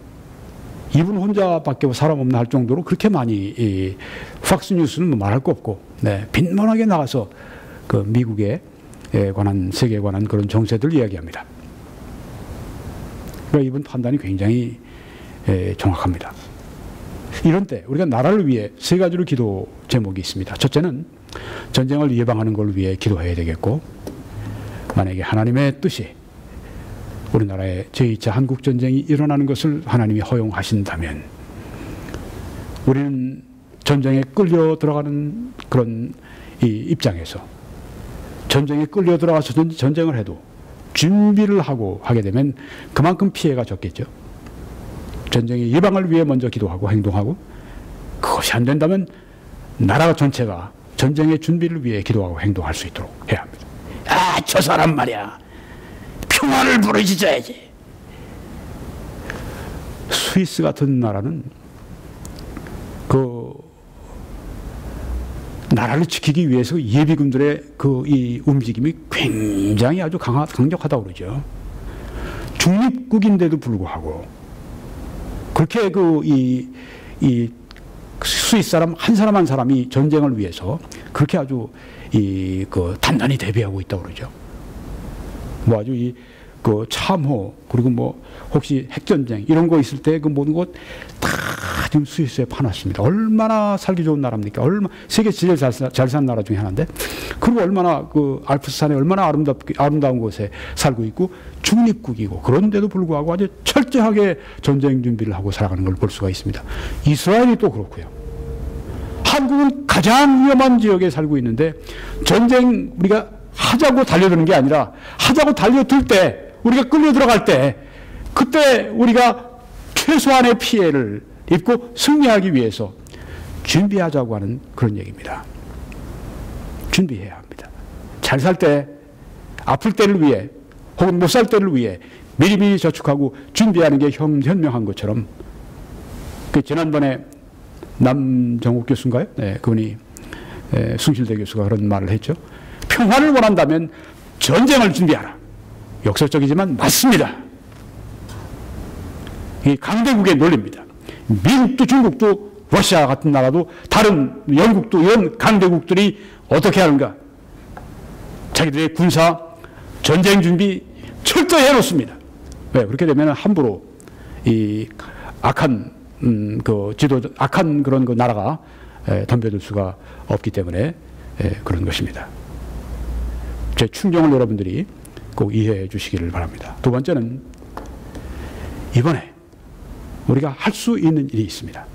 [SPEAKER 1] 이분 혼자밖에 사람 없나 할 정도로 그렇게 많이, 팍스뉴스는 뭐 말할 거 없고, 네, 빈번하게 나가서 그 미국에 관한, 세계에 관한 그런 정세들 이야기합니다. 그러니까 이분 판단이 굉장히 정확합니다. 이런 때 우리가 나라를 위해 세 가지로 기도 제목이 있습니다. 첫째는 전쟁을 예방하는 걸 위해 기도해야 되겠고, 만약에 하나님의 뜻이 우리나라에 제2차 한국전쟁이 일어나는 것을 하나님이 허용하신다면 우리는 전쟁에 끌려 들어가는 그런 이 입장에서 전쟁에 끌려 들어가서 전쟁을 해도 준비를 하고 하게 되면 그만큼 피해가 적겠죠. 전쟁의 예방을 위해 먼저 기도하고 행동하고, 그것이 안 된다면 나라 전체가 전쟁의 준비를 위해 기도하고 행동할 수 있도록 해야 합니다. 아, 저 사람 말이야, 평화를 부르짖어야지. 스위스 같은 나라는 그 나라를 지키기 위해서 예비군들의 이 움직임이 굉장히 아주 강력하다고 그러죠. 중립국인데도 불구하고 그렇게 이 스위스 사람 한 사람 한 사람이 전쟁을 위해서 그렇게 아주 단단히 대비하고 있다고 그러죠. 뭐 아주 그 참호, 그리고 뭐 혹시 핵전쟁 이런 거 있을 때 그 모든 것 다 지금 스위스에 파놨습니다. 얼마나 살기 좋은 나라입니까? 세계 제일 잘 사는 나라 중에 하나인데, 그리고 얼마나 그 알프스산에 얼마나 아름다운 곳에 살고 있고 중립국이고, 그런데도 불구하고 아주 철저하게 전쟁 준비를 하고 살아가는 걸 볼 수가 있습니다. 이스라엘이 또 그렇고요. 한국은 가장 위험한 지역에 살고 있는데 전쟁 우리가 하자고 달려드는 게 아니라 하자고 달려들 때, 우리가 끌려 들어갈 때, 그때 우리가 최소한의 피해를 입고 승리하기 위해서 준비하자고 하는 그런 얘기입니다. 준비해야 합니다. 잘 살 때, 아플 때를 위해, 혹은 못 살 때를 위해 미리미리 저축하고 준비하는 게 현명한 것처럼, 지난번에 남정욱 교수인가요? 네, 그분이 숭실대 교수가 그런 말을 했죠. 평화를 원한다면 전쟁을 준비하라. 역설적이지만 맞습니다. 이 강대국의 논리입니다. 미국도 중국도 러시아 같은 나라도 다른 영국도 이런 강대국들이 어떻게 하는가? 자기들의 군사 전쟁 준비 철저히 해놓습니다. 왜? 그렇게 되면 함부로 이 악한 악한 그런 그 나라가 덤벼들 수가 없기 때문에 그런 것입니다. 제 충정을 여러분들이 꼭 이해해 주시기를 바랍니다. 두 번째는 이번에 우리가 할 수 있는 일이 있습니다.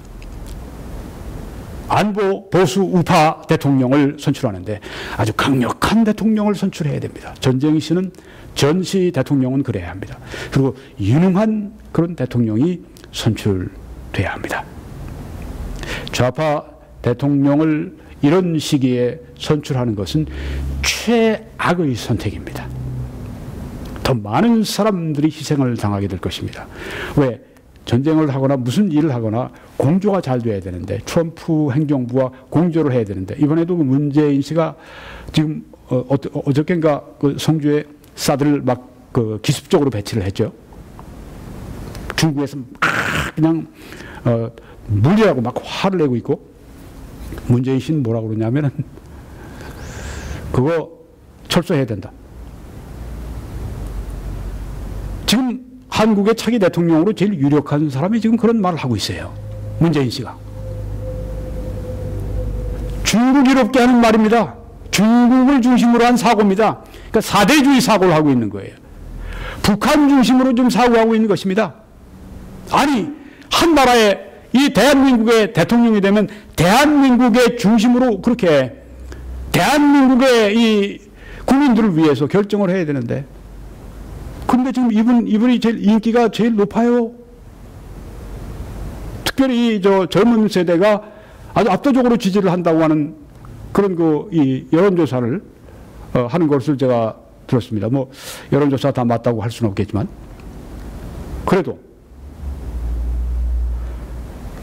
[SPEAKER 1] 안보 보수 우파 대통령을 선출하는데 아주 강력한 대통령을 선출해야 됩니다. 전쟁 시는 전시 대통령은 그래야 합니다. 그리고 유능한 그런 대통령이 선출돼야 합니다. 좌파 대통령을 이런 시기에 선출하는 것은 최악의 선택입니다. 더 많은 사람들이 희생을 당하게 될 것입니다. 왜? 전쟁을 하거나 무슨 일을 하거나 공조가 잘 돼야 되는데, 트럼프 행정부와 공조를 해야 되는데, 이번에도 문재인 씨가 지금 어저께인가 그 성주에 사드를 막 기습적으로 배치를 했죠. 중국에서 막 그냥 물리라고 막 화를 내고 있고, 문재인 씨는 뭐라고 그러냐면은 그거 철수해야 된다. 지금 한국의 차기 대통령으로 제일 유력한 사람이 지금 그런 말을 하고 있어요. 문재인 씨가. 중국이롭게 하는 말입니다. 중국을 중심으로 한 사고입니다. 그러니까 사대주의 사고를 하고 있는 거예요. 북한 중심으로 좀 사고하고 있는 것입니다. 아니, 한 나라의 이 대한민국의 대통령이 되면 대한민국의 중심으로 그렇게 대한민국의 이 국민들을 위해서 결정을 해야 되는데, 근데 지금 이분이 제일 인기가 제일 높아요. 특별히 저 젊은 세대가 아주 압도적으로 지지를 한다고 하는 그런 이 여론조사를 하는 것을 제가 들었습니다. 뭐 여론조사 다 맞다고 할 수는 없겠지만, 그래도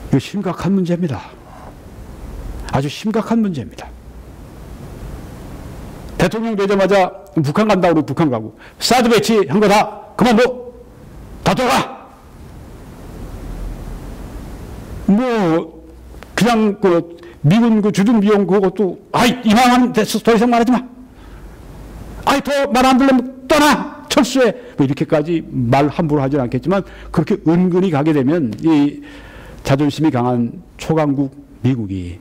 [SPEAKER 1] 이거 심각한 문제입니다. 아주 심각한 문제입니다. 대통령 되자마자 북한 간다고 그러고 북한 가고, 사드 배치한 거 다 그만둬! 다 돌아가! 뭐 그냥 미군 주둔 비용 그것도 이만하면 됐어, 더 이상 말하지 마. 더 말 안 들으면 떠나! 철수해! 뭐 이렇게까지 말 함부로 하진 않겠지만, 그렇게 은근히 가게 되면 이 자존심이 강한 초강국 미국이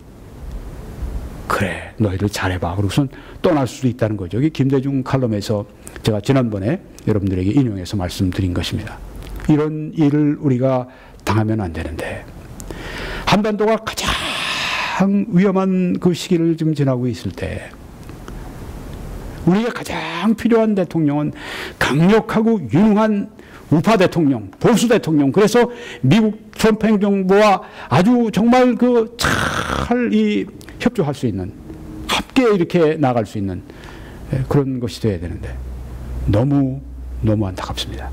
[SPEAKER 1] 그래, 너희들 잘해봐. 그러고선 떠날 수도 있다는 거죠. 이게 김대중 칼럼에서 제가 지난번에 여러분들에게 인용해서 말씀드린 것입니다. 이런 일을 우리가 당하면 안 되는데, 한반도가 가장 위험한 그 시기를 지금 지나고 있을 때, 우리가 가장 필요한 대통령은 강력하고 유능한 우파 대통령, 보수 대통령, 그래서 미국 트럼프 행정부와 아주 정말 잘 협조할 수 있는, 함께 이렇게 나갈 수 있는 그런 것이 되어야 되는데, 너무 안타깝습니다.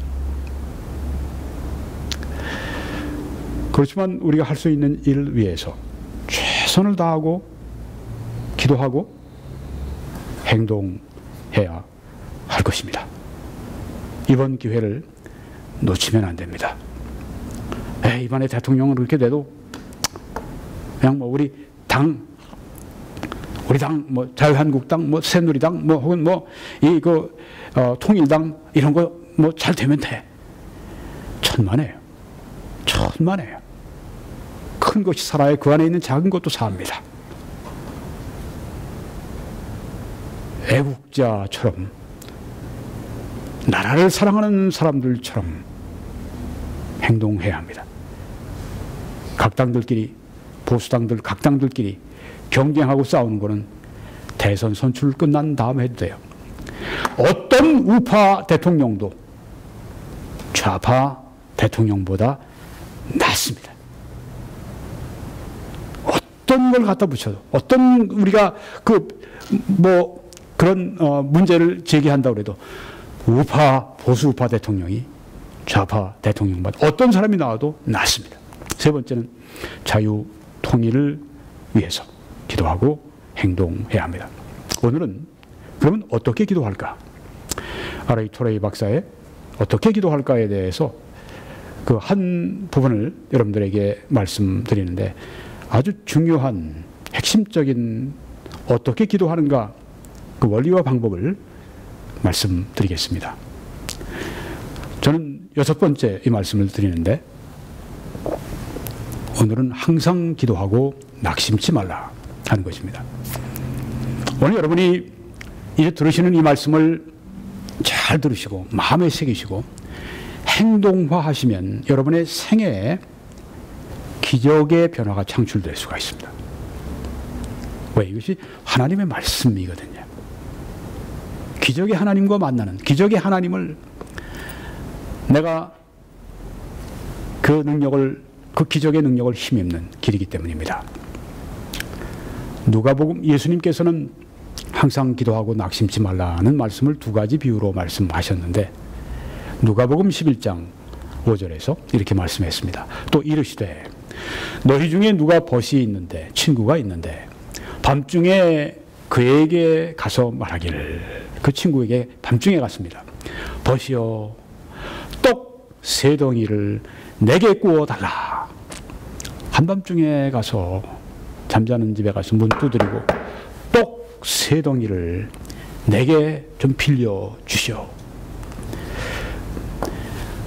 [SPEAKER 1] 그렇지만 우리가 할 수 있는 일을 위해서 최선을 다하고 기도하고 행동해야 할 것입니다. 이번 기회를 놓치면 안 됩니다. 이번에 대통령은 그렇게 돼도 그냥 뭐 우리 당, 뭐 자유한국당, 뭐 새누리당, 뭐 혹은 뭐 통일당 이런 거 뭐 잘 되면 돼. 천만에요. 큰 것이 살아야 그 안에 있는 작은 것도 삽니다. 애국자처럼, 나라를 사랑하는 사람들처럼 행동해야 합니다. 각 당들끼리, 보수당들, 각 당들끼리 경쟁하고 싸우는 거는 대선 선출 끝난 다음에 해도 돼요. 어떤 우파 대통령도 좌파 대통령보다 낫습니다. 어떤 걸 갖다 붙여도, 어떤 우리가 그런 문제를 제기한다고 해도 우파, 보수우파 대통령이 좌파 대통령보다 어떤 사람이 나와도 낫습니다. 세 번째는 자유, 통일을 위해서 기도하고 행동해야 합니다. 오늘은 그러면 어떻게 기도할까? R.A. 토레이 박사의 어떻게 기도할까에 대해서 그 한 부분을 여러분들에게 말씀드리는데, 아주 중요한 핵심적인 어떻게 기도하는가 그 원리와 방법을 말씀드리겠습니다. 저는 6번째 이 말씀을 드리는데, 오늘은 항상 기도하고 낙심치 말라 하는 것입니다. 오늘 여러분이 이제 들으시는 이 말씀을 잘 들으시고 마음에 새기시고 행동화하시면 여러분의 생애에 기적의 변화가 창출될 수가 있습니다. 왜? 이것이 하나님의 말씀이거든요. 기적의 하나님과 만나는, 기적의 하나님을 내가 그 기적의 능력을 힘입는 길이기 때문입니다. 누가복음, 예수님께서는 항상 기도하고 낙심치 말라는 말씀을 두 가지 비유로 말씀하셨는데, 누가복음 11장 5절에서 이렇게 말씀했습니다. 또 이르시되 너희 중에 누가 벗이 있는데, 친구가 있는데 밤중에 그에게 가서 말하기를, 그 친구에게 밤중에 갔습니다. 벗이여 떡 세 덩이를 내게 구워 달라. 한밤중에 가서 잠자는 집에 가서 문 두드리고 떡 세 덩이를 내게 좀 빌려주시오.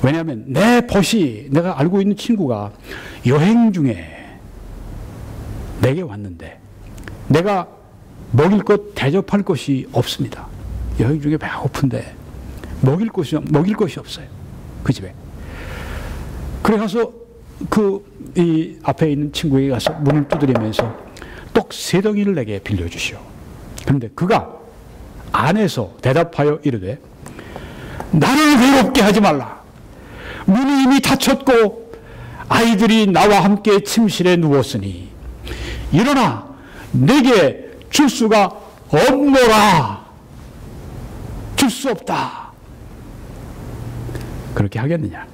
[SPEAKER 1] 왜냐하면 내 벗이, 내가 알고 있는 친구가 여행 중에 내게 왔는데 내가 먹일 것, 대접할 것이 없습니다. 여행 중에 배가 고픈데 먹일 것이 없어요. 그 집에. 그래 가서 이 앞에 있는 친구에게 가서 문을 두드리면서 떡 3덩이를 내게 빌려주시오. 그런데 그가 안에서 대답하여 이르되 나를 외롭게 하지 말라. 문이 이미 닫혔고 아이들이 나와 함께 침실에 누웠으니 일어나 내게 줄 수가 없노라. 줄 수 없다. 그렇게 하겠느냐?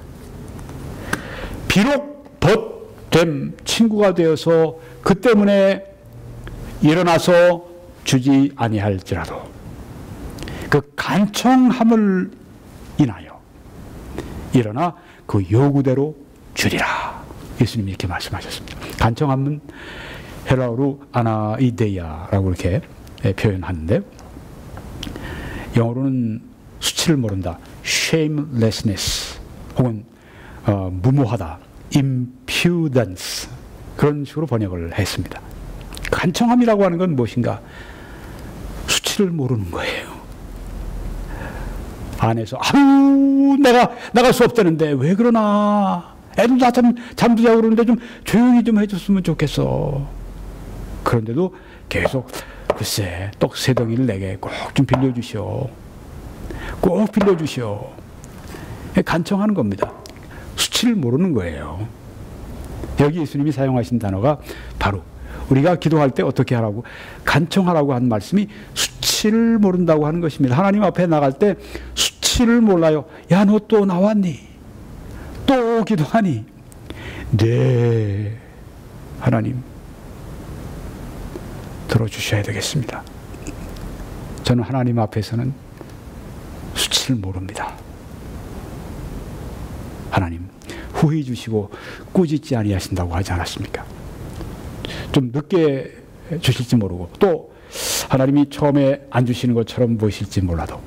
[SPEAKER 1] 비록 벗된 친구가 되어서 그 때문에 일어나서 주지 아니할지라도 그 간청함을 인하여 일어나 그 요구대로 주리라. 예수님이 이렇게 말씀하셨습니다. 간청함은 헬라어로 아나이데이아라고 이렇게 표현하는데 영어로는 수치를 모른다, shamelessness 혹은 무모하다, impudence 그런 식으로 번역을 했습니다. 간청함이라고 하는 건 무엇인가? 수치를 모르는 거예요. 안에서 아우 내가 나갈 수 없다는데 왜 그러나? 애들 다 잠도 자고 그러는데 좀 조용히 좀 해줬으면 좋겠어. 그런데도 계속 글쎄 떡 3덩이를 내게 꼭 좀 빌려주시오. 꼭 빌려주시오. 간청하는 겁니다. 수치를 모르는 거예요. 여기 예수님이 사용하신 단어가 바로 우리가 기도할 때 어떻게 하라고, 간청하라고 한 말씀이 수치를 모른다고 하는 것입니다. 하나님 앞에 나갈 때 수치를 몰라요. 야, 너 또 나왔니? 또 기도하니? 네, 하나님 들어주셔야 되겠습니다. 저는 하나님 앞에서는 수치를 모릅니다. 하나님 후회 주시고 꾸짖지 아니하신다고 하지 않았습니까? 좀 늦게 주실지 모르고 또 하나님이 처음에 안 주시는 것처럼 보이실지 몰라도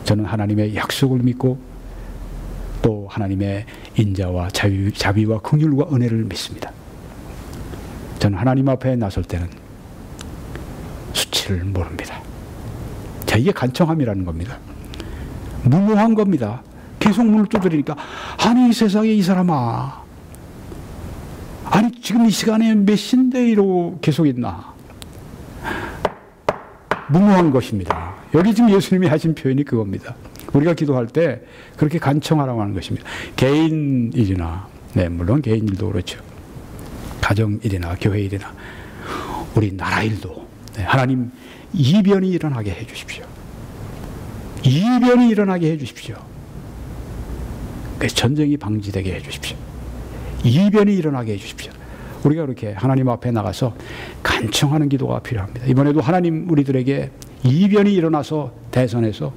[SPEAKER 1] 저는 하나님의 약속을 믿고 또 하나님의 인자와 자비와 긍휼과 은혜를 믿습니다. 저는 하나님 앞에 나설 때는 수치를 모릅니다. 자, 이게 간청함이라는 겁니다. 무모한 겁니다. 계속 문을 두드리니까 아니 세상에 이 사람아, 아니 지금 이 시간에 몇 시인데 이러고 계속 있나? 무모한 것입니다. 여기 지금 예수님이 하신 표현이 그겁니다. 우리가 기도할 때 그렇게 간청하라고 하는 것입니다. 개인 일이나, 네, 물론 개인 일도 그렇죠. 가정 일이나 교회 일이나 우리 나라 일도, 네, 하나님 이변이 일어나게 해 주십시오. 이변이 일어나게 해 주십시오. 전쟁이 방지되게 해 주십시오. 이변이 일어나게 해 주십시오. 우리가 그렇게 하나님 앞에 나가서 간청하는 기도가 필요합니다. 이번에도 하나님 우리들에게 이변이 일어나서 대선에서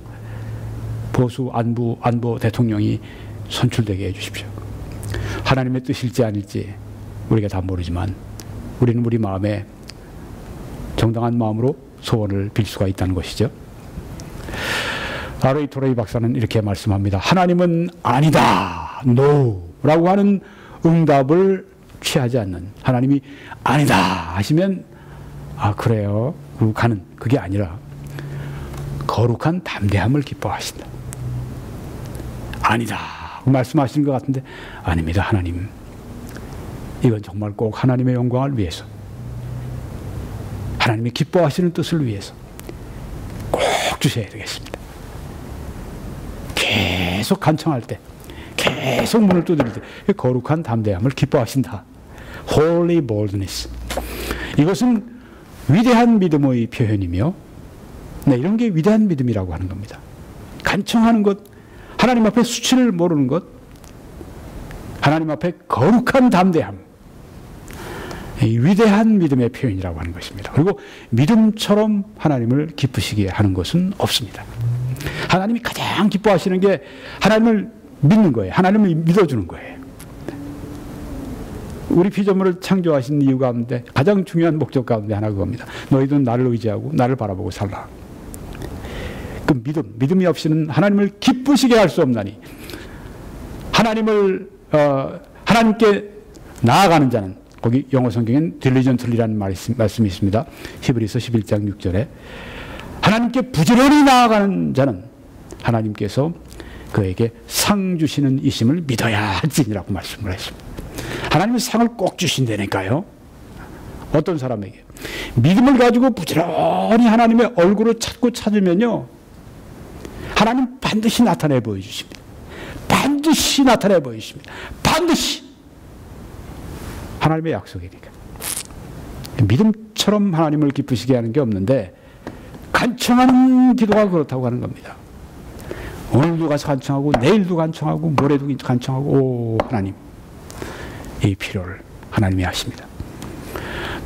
[SPEAKER 1] 보수 안보 대통령이 선출되게 해 주십시오. 하나님의 뜻일지 아닐지 우리가 다 모르지만 우리는 우리 마음에 정당한 마음으로 소원을 빌 수가 있다는 것이죠. R.A. 토레이 박사는 이렇게 말씀합니다. 하나님은 아니다, no 라고 하는 응답을 취하지 않는, 하나님이 아니다 하시면 아 그래요 그리고 가는, 그게 아니라 거룩한 담대함을 기뻐하신다. 아니다 말씀하시는 것 같은데 아닙니다. 하나님 이건 정말 꼭 하나님의 영광을 위해서, 하나님이 기뻐하시는 뜻을 위해서 꼭 주셔야 되겠습니다. 계속 간청할 때, 계속 문을 두드릴 때 거룩한 담대함을 기뻐하신다. Holy boldness. 이것은 위대한 믿음의 표현이며, 네, 이런 게 위대한 믿음이라고 하는 겁니다. 간청하는 것, 하나님 앞에 수치를 모르는 것, 하나님 앞에 거룩한 담대함, 이 위대한 믿음의 표현이라고 하는 것입니다. 그리고 믿음처럼 하나님을 기쁘시게 하는 것은 없습니다. 하나님이 가장 기뻐하시는 게 하나님을 믿는 거예요. 하나님을 믿어주는 거예요. 우리 피조물을 창조하신 이유 가운데 가장 중요한 목적 가운데 하나 그겁니다. 너희들은 나를 의지하고 나를 바라보고 살라. 그 믿음이 없이는 하나님을 기쁘시게 할 수 없나니 하나님께 나아가는 자는, 거기 영어 성경엔 diligently라는 말씀이 있습니다. 히브리서 11장 6절에 하나님께 부지런히 나아가는 자는 하나님께서 그에게 상 주시는 이심을 믿어야 할지니라고 말씀을 했습니다. 하나님은 상을 꼭 주신다니까요. 어떤 사람에게 믿음을 가지고 부지런히 하나님의 얼굴을 찾으면요, 하나님 반드시 나타내 보여주십니다. 반드시 나타내 보이십니다. 반드시. 하나님의 약속이니까. 믿음처럼 하나님을 기쁘시게 하는 게 없는데 간청하는 기도가 그렇다고 하는 겁니다. 오늘도 가서 간청하고 내일도 간청하고 모레도 간청하고, 오 하나님, 이 필요를 하나님이 아십니다.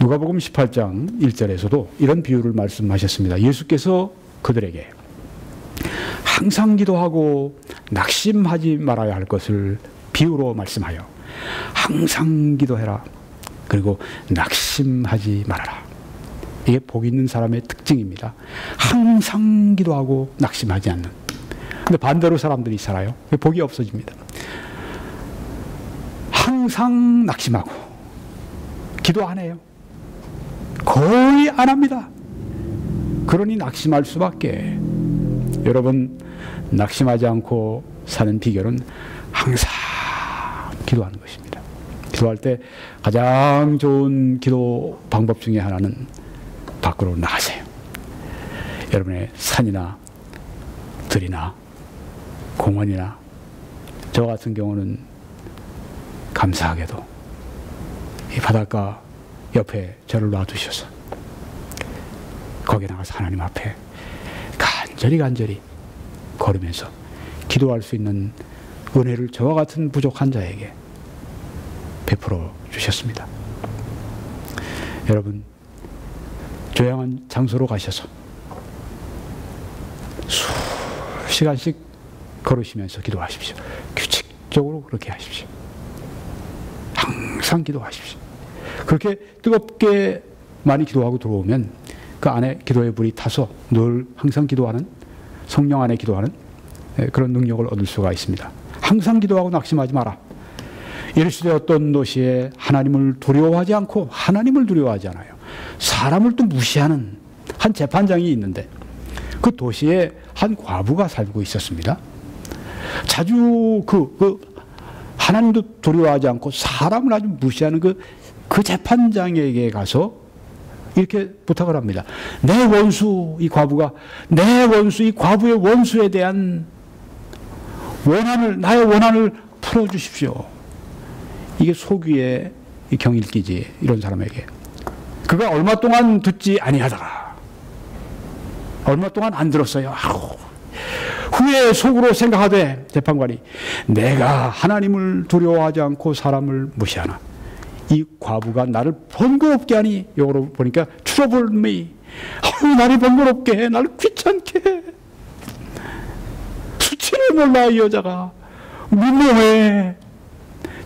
[SPEAKER 1] 누가복음 18장 1절에서도 이런 비유를 말씀하셨습니다. 예수께서 그들에게 항상 기도하고 낙심하지 말아야 할 것을 비유로 말씀하여 항상 기도해라, 그리고 낙심하지 말아라. 이게 복 있는 사람의 특징입니다. 항상 기도하고 낙심하지 않는. 근데 반대로 사람들이 살아요. 복이 없어집니다. 항상 낙심하고 기도 안 해요. 거의 안 합니다. 그러니 낙심할 수밖에. 여러분, 낙심하지 않고 사는 비결은 항상 기도하는 것입니다. 기도할 때 가장 좋은 기도 방법 중에 하나는 밖으로 나가세요. 여러분의 산이나 들이나 공원이나, 저 같은 경우는 감사하게도 이 바닷가 옆에 저를 놔두셔서 거기 나가서 하나님 앞에 간절히 걸으면서 기도할 수 있는 은혜를 저와 같은 부족한 자에게 베풀어 주셨습니다. 여러분, 조용한 장소로 가셔서 수시간씩 걸으시면서 기도하십시오. 규칙적으로 그렇게 하십시오. 항상 기도하십시오. 그렇게 뜨겁게 많이 기도하고 들어오면 그 안에 기도의 불이 타서 늘 항상 기도하는, 성령 안에 기도하는 그런 능력을 얻을 수가 있습니다. 항상 기도하고 낙심하지 마라. 예루살렘 어떤 도시에 하나님을 두려워하지 않고, 하나님을 두려워하지 않아요, 사람을 또 무시하는 한 재판장이 있는데, 그 도시에 한 과부가 살고 있었습니다. 자주 하나님도 두려워하지 않고 사람을 아주 무시하는 그 재판장에게 가서 이렇게 부탁을 합니다. 내 원수, 이 과부가, 내 원수, 이 과부의 원수에 대한 나의 원한을 풀어주십시오. 이게 속위의 경일기지, 이런 사람에게. 그가 얼마 동안 듣지 아니하다가 얼마 동안 안 들었어요. 후에 속으로 생각하되, 재판관이, 내가 하나님을 두려워하지 않고 사람을 무시하나 이 과부가 나를 번거롭게 하니, 영어로 보니까 trouble me, 나를 번거롭게 해, 나를 귀찮게 해. 수치를 몰라 이 여자가. 무모해.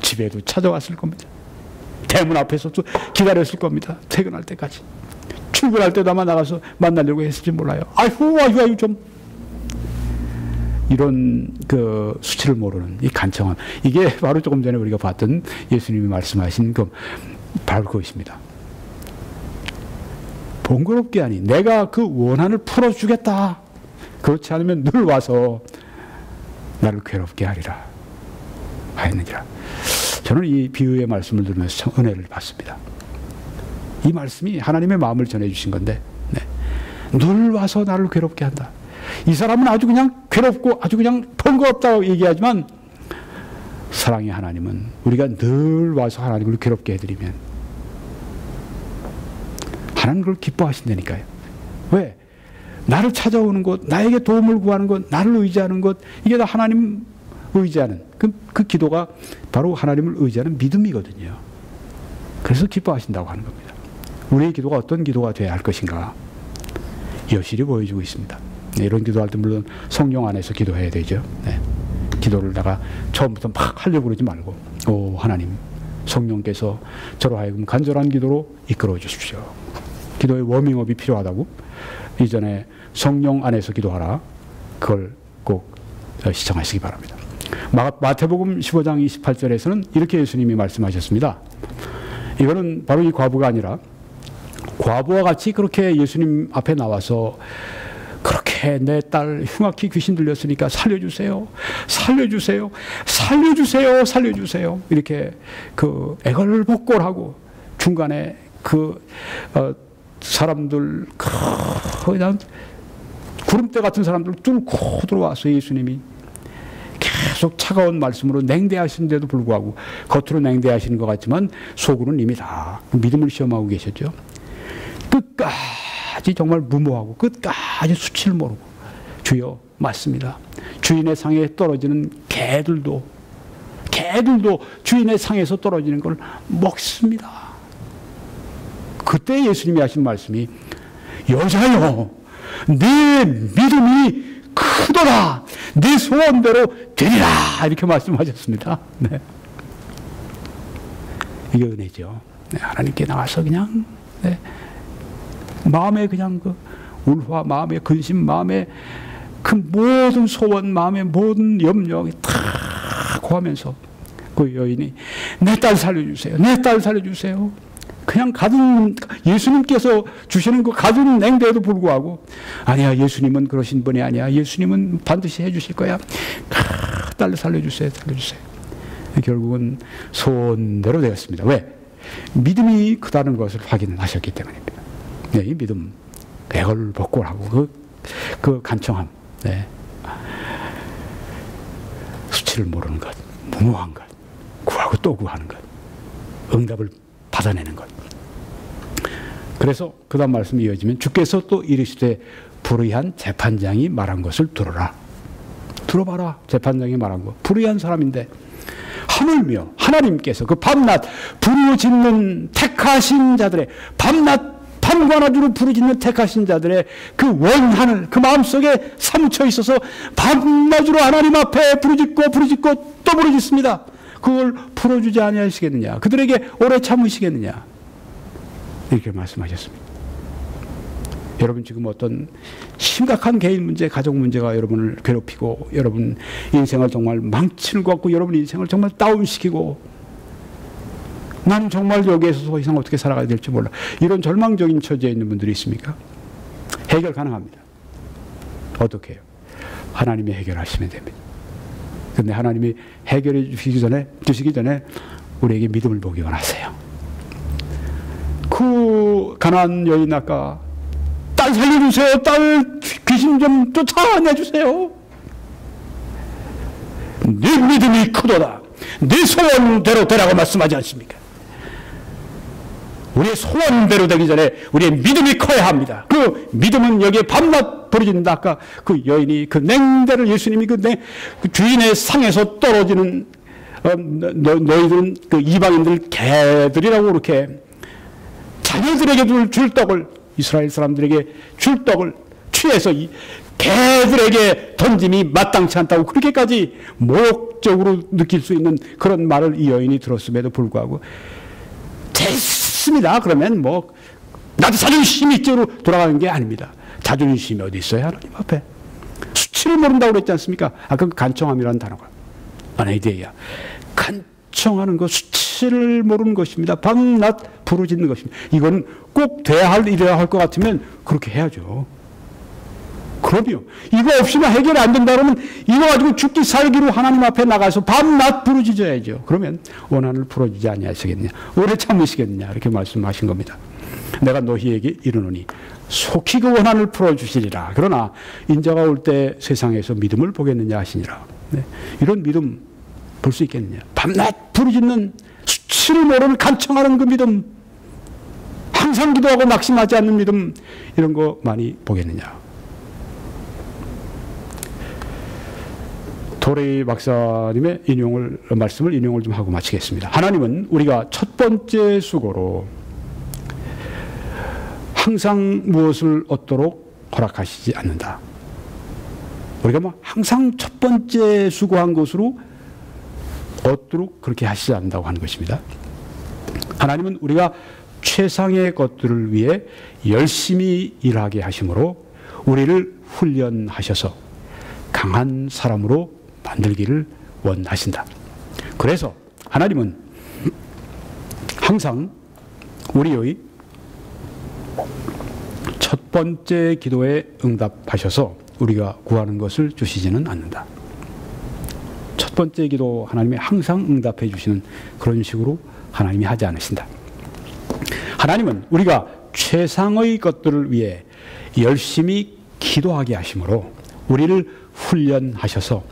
[SPEAKER 1] 집에도 찾아왔을 겁니다. 대문 앞에서 또 기다렸을 겁니다. 퇴근할 때까지. 출근할 때도 아마 나가서 만나려고 했을지 몰라요. 아이고 좀. 이런 수치를 모르는 이 간청함. 이게 바로 조금 전에 우리가 봤던 예수님이 말씀하신 바로 그것입니다. 번거롭게 하니 내가 그 원한을 풀어주겠다. 그렇지 않으면 늘 와서 나를 괴롭게 하리라 하였느니라. 저는 이 비유의 말씀을 들으면서 참 은혜를 받습니다. 이 말씀이 하나님의 마음을 전해주신 건데, 늘 와서 나를 괴롭게 한다. 이 사람은 아주 그냥 괴롭고 아주 그냥 번거롭다고 얘기하지만, 사랑의 하나님은 우리가 늘 와서 하나님을 괴롭게 해드리면 하나님 그걸 기뻐하신다니까요. 왜? 나를 찾아오는 것, 나에게 도움을 구하는 것, 나를 의지하는 것, 이게 다 하나님 의지하는 그 기도가 바로 하나님을 의지하는 믿음이거든요. 그래서 기뻐하신다고 하는 겁니다. 우리의 기도가 어떤 기도가 되어야 할 것인가, 여실히 보여주고 있습니다. 이런 기도할 때 물론 성령 안에서 기도해야 되죠. 기도를 내가 처음부터 막 하려고 그러지 말고, 오 하나님, 성령께서 저로 하여금 간절한 기도로 이끌어 주십시오. 기도의 워밍업이 필요하다고, 이전에 성령 안에서 기도하라, 그걸 꼭 시청하시기 바랍니다. 마태복음 15장 28절에서는 이렇게 예수님이 말씀하셨습니다. 이거는 바로 이 과부가 아니라 과부와 같이 그렇게 예수님 앞에 나와서 그렇게 내 딸 흉악히 귀신 들렸으니까 살려주세요. 살려주세요. 살려주세요. 살려주세요. 이렇게 그 애걸복걸하고 중간에 사람들 그냥 구름대 같은 사람들 뚫고 들어와서 예수님이 계속 차가운 말씀으로 냉대하시는데도 불구하고 겉으로 냉대하시는 것 같지만 속으로는 이미 다 믿음을 시험하고 계셨죠. 끝까지 정말 무모하고 끝까지 수치를 모르고 주여 맞습니다. 주인의 상에 떨어지는 개들도 주인의 상에서 떨어지는 걸 먹습니다. 그때 예수님이 하신 말씀이 여자여 네 믿음이 크도다 네 소원대로 되리라 이렇게 말씀하셨습니다. 네. 이게 은혜죠. 네, 하나님께 나와서 그냥 마음에 그냥 그 울화, 마음의 근심, 마음의 그 모든 소원, 마음의 모든 염려 다 고하면서 그 여인이 내 딸 살려주세요. 내 딸 살려주세요. 그냥 가진 예수님께서 주시는 그 가진 냉대에도 불구하고 아니야 예수님은 그러신 분이 아니야. 예수님은 반드시 해주실 거야. 딸 살려주세요. 살려주세요. 결국은 소원대로 되었습니다. 왜? 믿음이 크다는 것을 확인하셨기 때문입니다. 네, 이 믿음, 애걸복걸하고 그 간청함, 네. 수치를 모르는 것, 무모한 것, 구하고 또 구하는 것, 응답을 받아내는 것. 그래서 그 다음 말씀이 이어지면 주께서 또 이르시되 불의한 재판장이 말한 것을 들어라. 들어봐라. 재판장이 말한 거. 불의한 사람인데 하물며 하나님께서 그 밤낮 부르짖는 택하신 자들의 밤낮 밤과나주로 부르짖는 택하신 자들의 그 원한을 그 마음속에 사무쳐 있어서 밤낮으로 하나님 앞에 부르짖고 또 부르짖습니다. 그걸 풀어주지 아니하시겠느냐. 그들에게 오래 참으시겠느냐. 이렇게 말씀하셨습니다. 여러분 지금 어떤 심각한 개인 문제, 가족 문제가 여러분을 괴롭히고 여러분 인생을 정말 망치는 것 같고 여러분 인생을 정말 다운시키고 나는 정말 여기에서 더 이상 어떻게 살아가야 될지 몰라. 이런 절망적인 처지에 있는 분들이 있습니까? 해결 가능합니다. 어떻게 해요? 하나님이 해결하시면 됩니다. 그런데 하나님이 해결해 주시기 전에 우리에게 믿음을 보기 원하세요. 그 가난한 여인 아까 딸 살려주세요. 딸 귀신 좀 쫓아내주세요. 네 믿음이 크도다. 네 소원대로 되라고 말씀하지 않습니까? 우리의 소원대로 되기 전에 우리의 믿음이 커야 합니다. 그 믿음은 여기에 밤낮 부르짖는다. 아까 그 여인이 그 냉대를 예수님이 그 주인의 상에서 떨어지는 너희들은 그 이방인들 개들이라고 그렇게 자녀들에게 줄 떡을 이스라엘 사람들에게 줄 떡을 취해서 개들에게 던짐이 마땅치 않다고 그렇게까지 모욕적으로 느낄 수 있는 그런 말을 이 여인이 들었음에도 불구하고 됐습니다. 그러면 뭐 나도 자존심이 있지로 돌아가는 게 아닙니다. 자존심이 어디 있어요? 하나님 앞에. 수치를 모른다고 그랬지 않습니까? 아까 그 간청함이라는 단어가 아네이데야. 간청하는 것, 수치를 모르는 것입니다. 밤낮 부르짖는 것입니다. 이거는 꼭 돼야 할 일이라 할 것 같으면 그렇게 해야죠. 그럼요. 이거 없이는 해결이 안 된다 그러면 이거 가지고 죽기 살기로 하나님 앞에 나가서 밤낮 부르짖어야죠. 그러면 원한을 풀어주지 아니하시겠느냐. 오래 참으시겠느냐. 이렇게 말씀하신 겁니다. 내가 너희에게 이르노니 속히 그 원한을 풀어주시리라. 그러나 인자가 올 때 세상에서 믿음을 보겠느냐 하시니라. 네. 이런 믿음 볼 수 있겠느냐. 밤낮 부르짖는 수치를 모르는 간청하는 그 믿음, 항상 기도하고 낙심하지 않는 믿음, 이런 거 많이 보겠느냐. 도레이 박사님의 말씀을 인용을 좀 하고 마치겠습니다. 하나님은 우리가 첫 번째 수고로 항상 무엇을 얻도록 허락하시지 않는다. 우리가 뭐 항상 첫 번째 수고한 것으로 얻도록 그렇게 하시지 않는다고 하는 것입니다. 하나님은 우리가 최상의 것들을 위해 열심히 일하게 하심으로 우리를 훈련하셔서 강한 사람으로 만들기를 원하신다. 그래서 하나님은 항상 우리의 첫 번째 기도에 응답하셔서 우리가 구하는 것을 주시지는 않는다. 첫 번째 기도 하나님이 항상 응답해 주시는 그런 식으로 하나님이 하지 않으신다. 하나님은 우리가 최상의 것들을 위해 열심히 기도하게 하심으로 우리를 훈련하셔서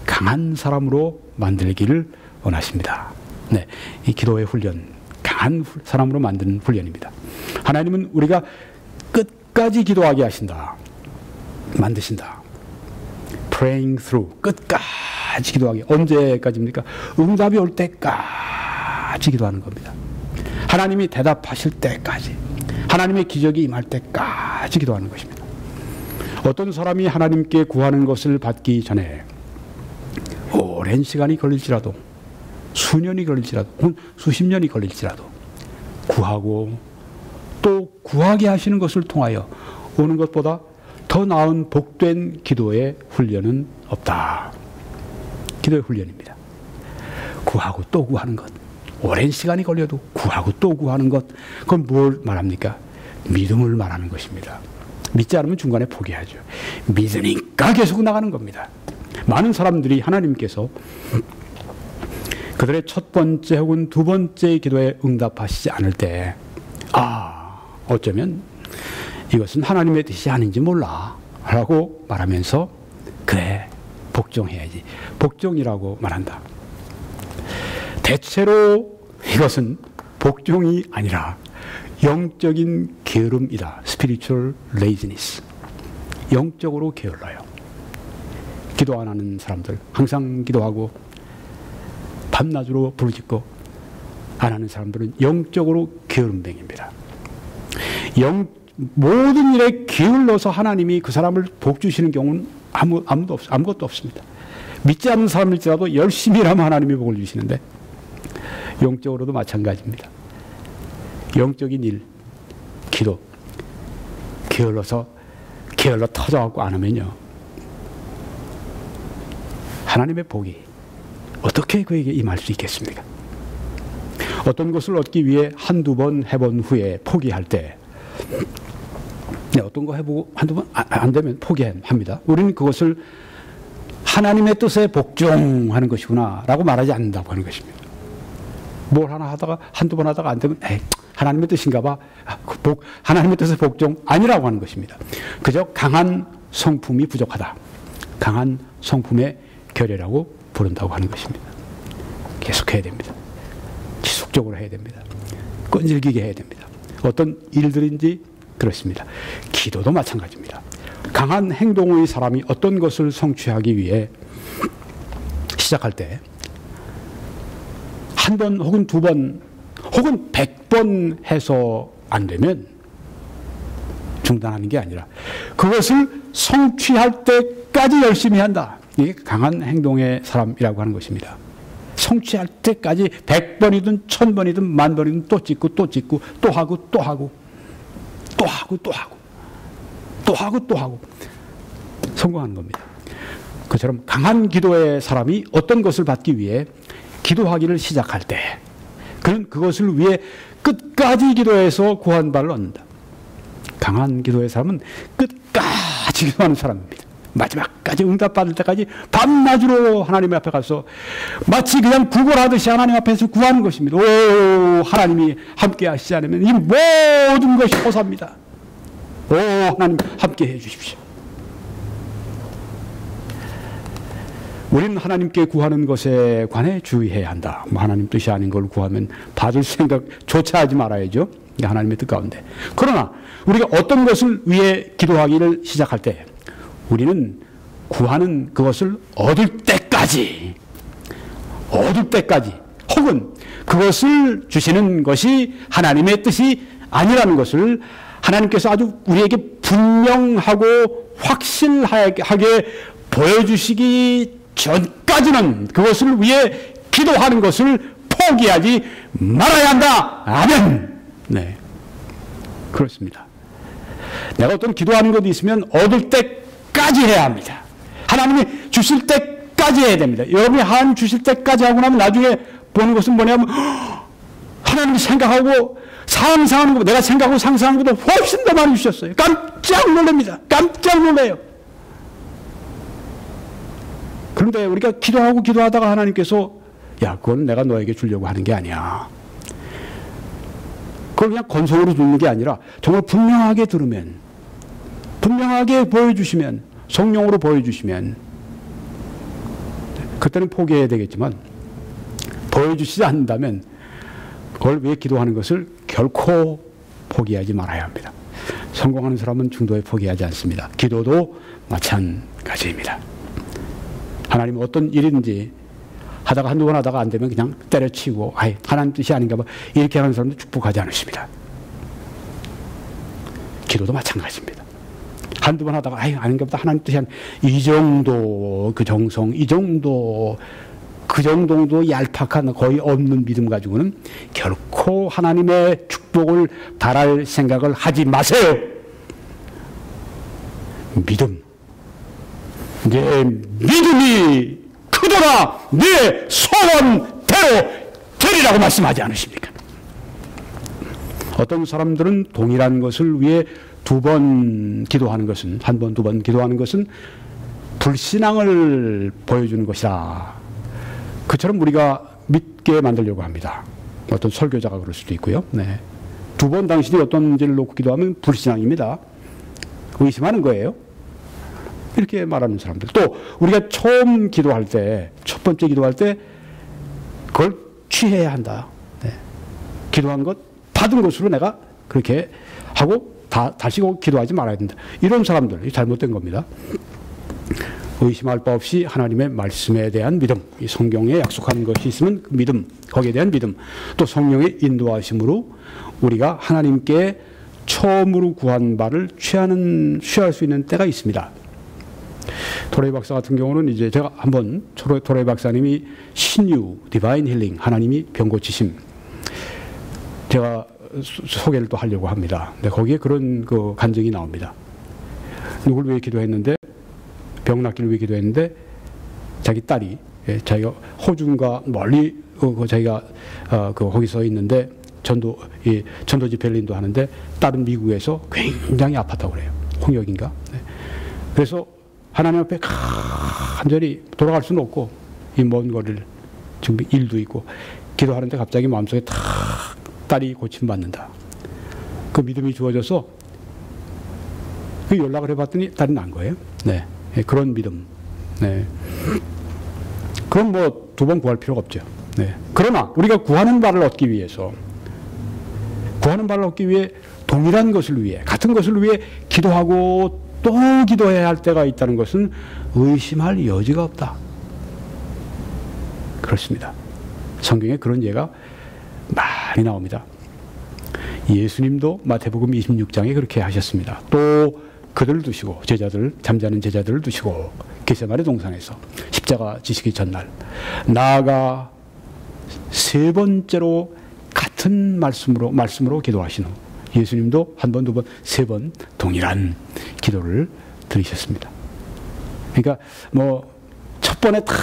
[SPEAKER 1] 강한 사람으로 만들기를 원하십니다. 네, 이 기도의 훈련, 강한 사람으로 만드는 훈련입니다. 하나님은 우리가 끝까지 기도하게 하신다. 만드신다. Praying through. 끝까지 기도하게. 언제까지입니까? 응답이 올 때까지 기도하는 겁니다. 하나님이 대답하실 때까지. 하나님의 기적이 임할 때까지 기도하는 것입니다. 어떤 사람이 하나님께 구하는 것을 받기 전에 오랜 시간이 걸릴지라도, 수년이 걸릴지라도, 혹은 수십 년이 걸릴지라도 구하고 또 구하게 하시는 것을 통하여 오는 것보다 더 나은 복된 기도의 훈련은 없다. 기도의 훈련입니다. 구하고 또 구하는 것, 오랜 시간이 걸려도 구하고 또 구하는 것, 그건 뭘 말합니까? 믿음을 말하는 것입니다. 믿지 않으면 중간에 포기하죠. 믿으니까 계속 나가는 겁니다. 많은 사람들이 하나님께서 그들의 첫 번째 혹은 두 번째 기도에 응답하시지 않을 때, 어쩌면 이것은 하나님의 뜻이 아닌지 몰라 라고 말하면서, 그래, 복종해야지, 복종이라고 말한다. 대체로 이것은 복종이 아니라 영적인 게으름이다. Spiritual laziness. 영적으로 게을러요. 기도 안 하는 사람들, 항상 기도하고 밤낮으로 부르짖고 안 하는 사람들은 영적으로 게으름뱅입니다. 모든 일에 게을러서 하나님이 그 사람을 복 주시는 경우는 아무것도 없습니다. 믿지 않는 사람일지라도 열심히 일하면 하나님이 복을 주시는데, 영적으로도 마찬가지입니다. 영적인 일, 기도, 게을러 터져갖고 안 하면요, 하나님의 복이 어떻게 그에게 임할 수 있겠습니까? 어떤 것을 얻기 위해 한두 번 해본 후에 포기할 때, 어떤 거 해보고 한두 번 안 되면 포기합니다. 우리는 그것을 하나님의 뜻에 복종하는 것이구나 라고 말하지 않는다고 하는 것입니다. 뭘 하나 하다가 한두 번 하다가 안 되면 하나님의 뜻인가 봐. 하나님의 뜻에 복종 아니라고 하는 것입니다. 그저 강한 성품이 부족하다. 강한 성품의 결여라고 부른다고 하는 것입니다. 계속해야 됩니다. 지속적으로 해야 됩니다. 끈질기게 해야 됩니다. 어떤 일들인지 그렇습니다. 기도도 마찬가지입니다. 강한 행동의 사람이 어떤 것을 성취하기 위해 시작할 때 한 번 혹은 두 번 혹은 100번 해서 안 되면 중단하는 게 아니라 그것을 성취할 때까지 열심히 한다. 이게 강한 행동의 사람이라고 하는 것입니다. 성취할 때까지 100번이든 1000번이든 10,000번이든 또 찍고 또 찍고 또 하고 또 하고 또 하고 또 하고 또 하고 또 하고 성공하는 겁니다. 그처럼 강한 기도의 사람이 어떤 것을 받기 위해 기도하기를 시작할 때 그는 그것을 위해 끝까지 기도해서 구한 바를 얻는다. 강한 기도의 사람은 끝까지 기도하는 사람입니다. 마지막까지 응답받을 때까지 밤낮으로 하나님 앞에 가서 마치 그냥 구걸하듯이 하나님 앞에서 구하는 것입니다. 오, 하나님이 함께 하시지 않으면 이 모든 것이 호사입니다. 오, 하나님 함께 해 주십시오. 우리는 하나님께 구하는 것에 관해 주의해야 한다. 하나님 뜻이 아닌 걸 구하면 받을 생각조차 하지 말아야죠. 하나님의 뜻 가운데. 그러나 우리가 어떤 것을 위해 기도하기를 시작할 때 우리는 구하는 그것을 얻을 때까지 혹은 그것을 주시는 것이 하나님의 뜻이 아니라는 것을 하나님께서 아주 우리에게 분명하고 확실하게 보여주시기 전까지는 그것을 위해 기도하는 것을 포기하지 말아야 한다. 아멘. 네, 그렇습니다. 내가 어떤 기도하는 것이 있으면 얻을 때까지 해야 합니다. 하나님이 주실 때까지 해야 됩니다. 여러분이 하나님 주실 때까지 하고 나면 나중에 보는 것은 뭐냐면 하나님이 생각하고 상상하는 것, 내가 생각하고 상상하는 것보다 훨씬 더 많이 주셨어요. 깜짝 놀랍니다. 깜짝 놀라요. 그런데 우리가 기도하고 기도하다가 하나님께서 야, 그건 내가 너에게 주려고 하는 게 아니야. 그걸 그냥 건성으로 듣는 게 아니라 정말 분명하게 들으면, 분명하게 보여주시면, 성령으로 보여주시면 그때는 포기해야 되겠지만 보여주시지 않는다면 그걸 위해 기도하는 것을 결코 포기하지 말아야 합니다. 성공하는 사람은 중도에 포기하지 않습니다. 기도도 마찬가지입니다. 하나님 어떤 일인지 하다가 한두 번 하다가 안 되면 그냥 때려치고 하나님 뜻이 아닌가 봐 이렇게 하는 사람도 축복하지 않으십니다. 기도도 마찬가지입니다. 한두 번 하다가 아닌가 보다 하나님 뜻이 이 정도 그 정성, 이 정도 그 정도도 얄팍한 거의 없는 믿음 가지고는 결코 하나님의 축복을 바랄 생각을 하지 마세요. 믿음. 내 믿음이 크더라 내 소원대로 되리라고 말씀하지 않으십니까? 어떤 사람들은 동일한 것을 위해 두 번 기도하는 것은, 한 번, 두 번 기도하는 것은 불신앙을 보여주는 것이다. 그처럼 우리가 믿게 만들려고 합니다. 어떤 설교자가 그럴 수도 있고요. 네. 두 번 당신이 어떤 문제를 놓고 기도하면 불신앙입니다. 의심하는 거예요. 이렇게 말하는 사람들. 또 우리가 처음 기도할 때, 첫 번째 기도할 때 그걸 취해야 한다. 네. 기도한 것, 받은 것으로 내가 그렇게 하고 다시 기도하지 말아야 된다. 이런 사람들, 잘못된 겁니다. 의심할 바 없이 하나님의 말씀에 대한 믿음, 이 성경에 약속한 것이 있으면 그 믿음, 거기에 대한 믿음, 또 성령의 인도하심으로 우리가 하나님께 처음으로 구한 바를 취할 수 있는 때가 있습니다. 도레이 박사 같은 경우는 이제 제가 한번 도레이 박사님이 신유, 디바인 힐링, 하나님이 병 고치심, 제가 소개를 또 하려고 합니다. 근데 거기에 그런 그 간증이 나옵니다. 누굴 위해 기도했는데, 병 낫기를 위해 기도했는데, 자기 딸이, 자기가 호주인가 멀리, 자기가, 거기 서 있는데, 전도지 베를린도 하는데, 딸은 미국에서 굉장히 아팠다고 그래요. 홍역인가? 네. 그래서 하나님 앞에 간절히 돌아갈 수는 없고, 이 먼 거리를, 지금 일도 있고, 기도하는데 갑자기 마음속에 딸이 고침받는다. 그 믿음이 주어져서 그 연락을 해봤더니 딸이 난 거예요. 네, 그런 믿음. 네. 그럼 뭐 두 번 구할 필요가 없죠. 네. 그러나 우리가 구하는 바를 얻기 위해서, 구하는 바를 얻기 위해 동일한 것을 위해, 같은 것을 위해 기도하고 또 기도해야 할 때가 있다는 것은 의심할 여지가 없다. 그렇습니다. 성경에 그런 예가 많이 나옵니다. 예수님도 마태복음 26장에 그렇게 하셨습니다. 또 그들을 두시고, 제자들, 잠자는 제자들을 두시고 겟세마네 동산에서 십자가 지시기 전날 나아가 세 번째로 같은 말씀으로 기도하신 후 예수님도 한 번, 두 번, 세 번 동일한 기도를 드리셨습니다. 그러니까 뭐 첫 번에 탁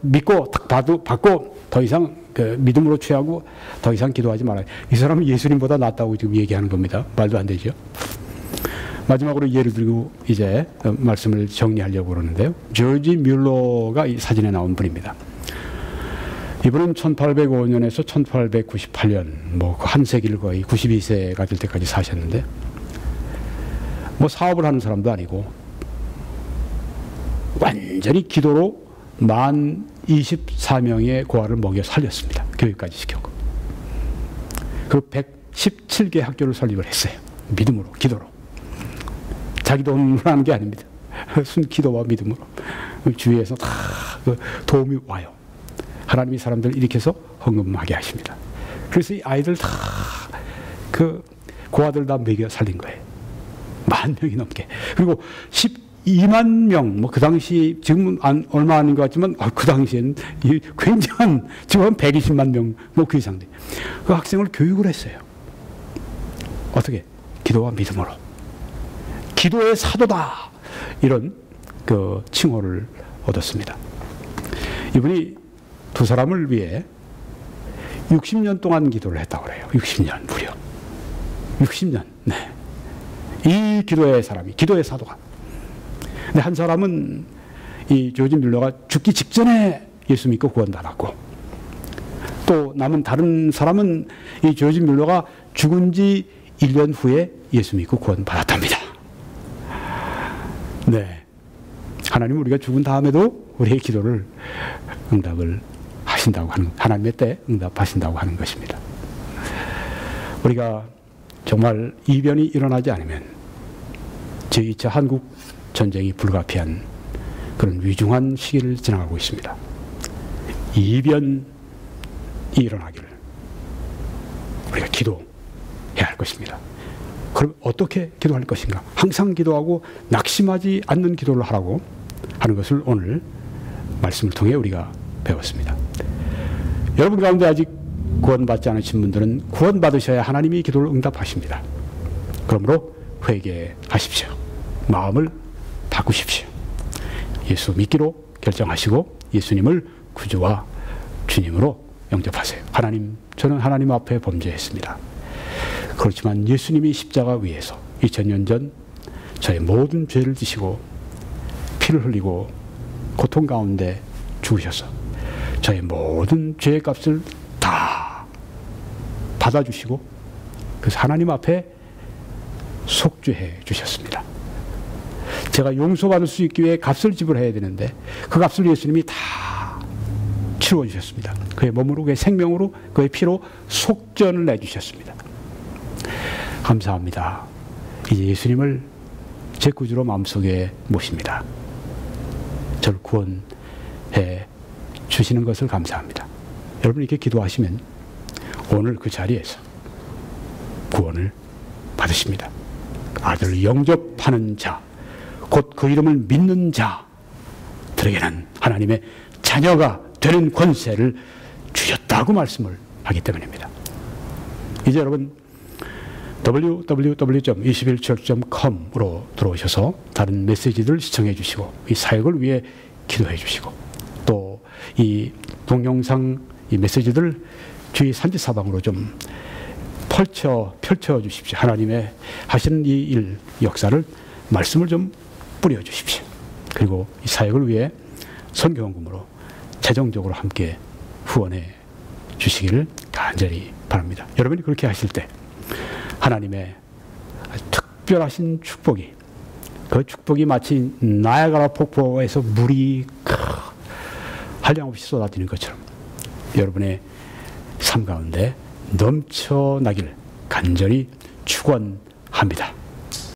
[SPEAKER 1] 믿고 탁 받고 더 이상 믿음으로 취하고 더 이상 기도하지 말아요. 이 사람은 예수님보다 낫다고 지금 얘기하는 겁니다. 말도 안 되죠. 마지막으로 예를 들고 이제 말씀을 정리하려고 그러는데요. 조지 뮬러가 이 사진에 나온 분입니다. 이분은 1805년에서 1898년, 뭐 한 세기를 거의 92세가 될 때까지 사셨는데, 뭐 사업을 하는 사람도 아니고 완전히 기도로 24명의 고아를 먹여 살렸습니다. 교육까지 시켰고. 그리고 117개 학교를 설립을 했어요. 믿음으로, 기도로. 자기 돈으로 하는 게 아닙니다. 순 기도와 믿음으로. 주위에서 다 도움이 와요. 하나님이 사람들을 일으켜서 헌금하게 하십니다. 그래서 이 아이들 다 고아들 다 먹여 살린 거예요. 10,000명이 넘게. 그리고 12만 명, 뭐 그 당시, 지금은 얼마 아닌 것 같지만, 그 당시에는 굉장한, 지금 120만 명, 뭐 그 이상 돼. 그 학생을 교육을 했어요. 어떻게? 기도와 믿음으로. 기도의 사도다. 이런 그 칭호를 얻었습니다. 이분이 두 사람을 위해 60년 동안 기도를 했다고 그래요. 60년 무려. 60년. 네. 이 기도의 사람이, 기도의 사도가. 근데 한 사람은 이 조지 뮬러가 죽기 직전에 예수 믿고 구원받았고, 또 남은 다른 사람은 이 조지 뮬러가 죽은 지 1년 후에 예수 믿고 구원받았답니다. 네. 하나님은 우리가 죽은 다음에도 우리의 기도를 응답을 하신다고 하는, 하나님의 때 응답하신다고 하는 것입니다. 우리가 정말 이변이 일어나지 않으면 제2차 한국 전쟁이 불가피한 그런 위중한 시기를 지나가고 있습니다. 이변이 일어나기를 우리가 기도해야 할 것입니다. 그럼 어떻게 기도할 것인가? 항상 기도하고 낙심하지 않는 기도를 하라고 하는 것을 오늘 말씀을 통해 우리가 배웠습니다. 여러분 가운데 아직 구원받지 않으신 분들은 구원받으셔야 하나님이 기도를 응답하십니다. 그러므로 회개하십시오. 마음을 바꾸십시오. 예수 믿기로 결정하시고 예수님을 구주와 주님으로 영접하세요. 하나님, 저는 하나님 앞에 범죄했습니다. 그렇지만 예수님이 십자가 위에서 2000년 전 저의 모든 죄를 지시고 피를 흘리고 고통 가운데 죽으셔서 저의 모든 죄의 값을 다 받아주시고 그래서 하나님 앞에 속죄해 주셨습니다. 제가 용서받을 수 있기 위해 값을 지불해야 되는데 그 값을 예수님이 다 치루어 주셨습니다. 그의 몸으로, 그의 생명으로, 그의 피로 속전을 내주셨습니다. 감사합니다. 이제 예수님을 제 구주로 마음속에 모십니다. 저를 구원해 주시는 것을 감사합니다. 여러분 이렇게 기도하시면 오늘 그 자리에서 구원을 받으십니다. 아들을 영접하는 자, 곧 그 이름을 믿는 자들에게는 하나님의 자녀가 되는 권세를 주셨다고 말씀을 하기 때문입니다. 이제 여러분 www.21church.com으로 들어오셔서 다른 메시지들 시청해 주시고 이 사역을 위해 기도해 주시고 또 이 동영상 이 메시지들 주위 산지사방으로 좀 펼쳐 주십시오. 하나님의 하시는 이 일, 역사를 말씀을 좀 뿌려 주십시오. 그리고 이 사역을 위해 선교헌금으로 재정적으로 함께 후원해 주시기를 간절히 바랍니다. 여러분이 그렇게 하실 때 하나님의 특별하신 축복이, 그 축복이 마치 나야가라 폭포에서 물이 한량없이 쏟아지는 것처럼 여러분의 삶 가운데 넘쳐나길 간절히 축원합니다.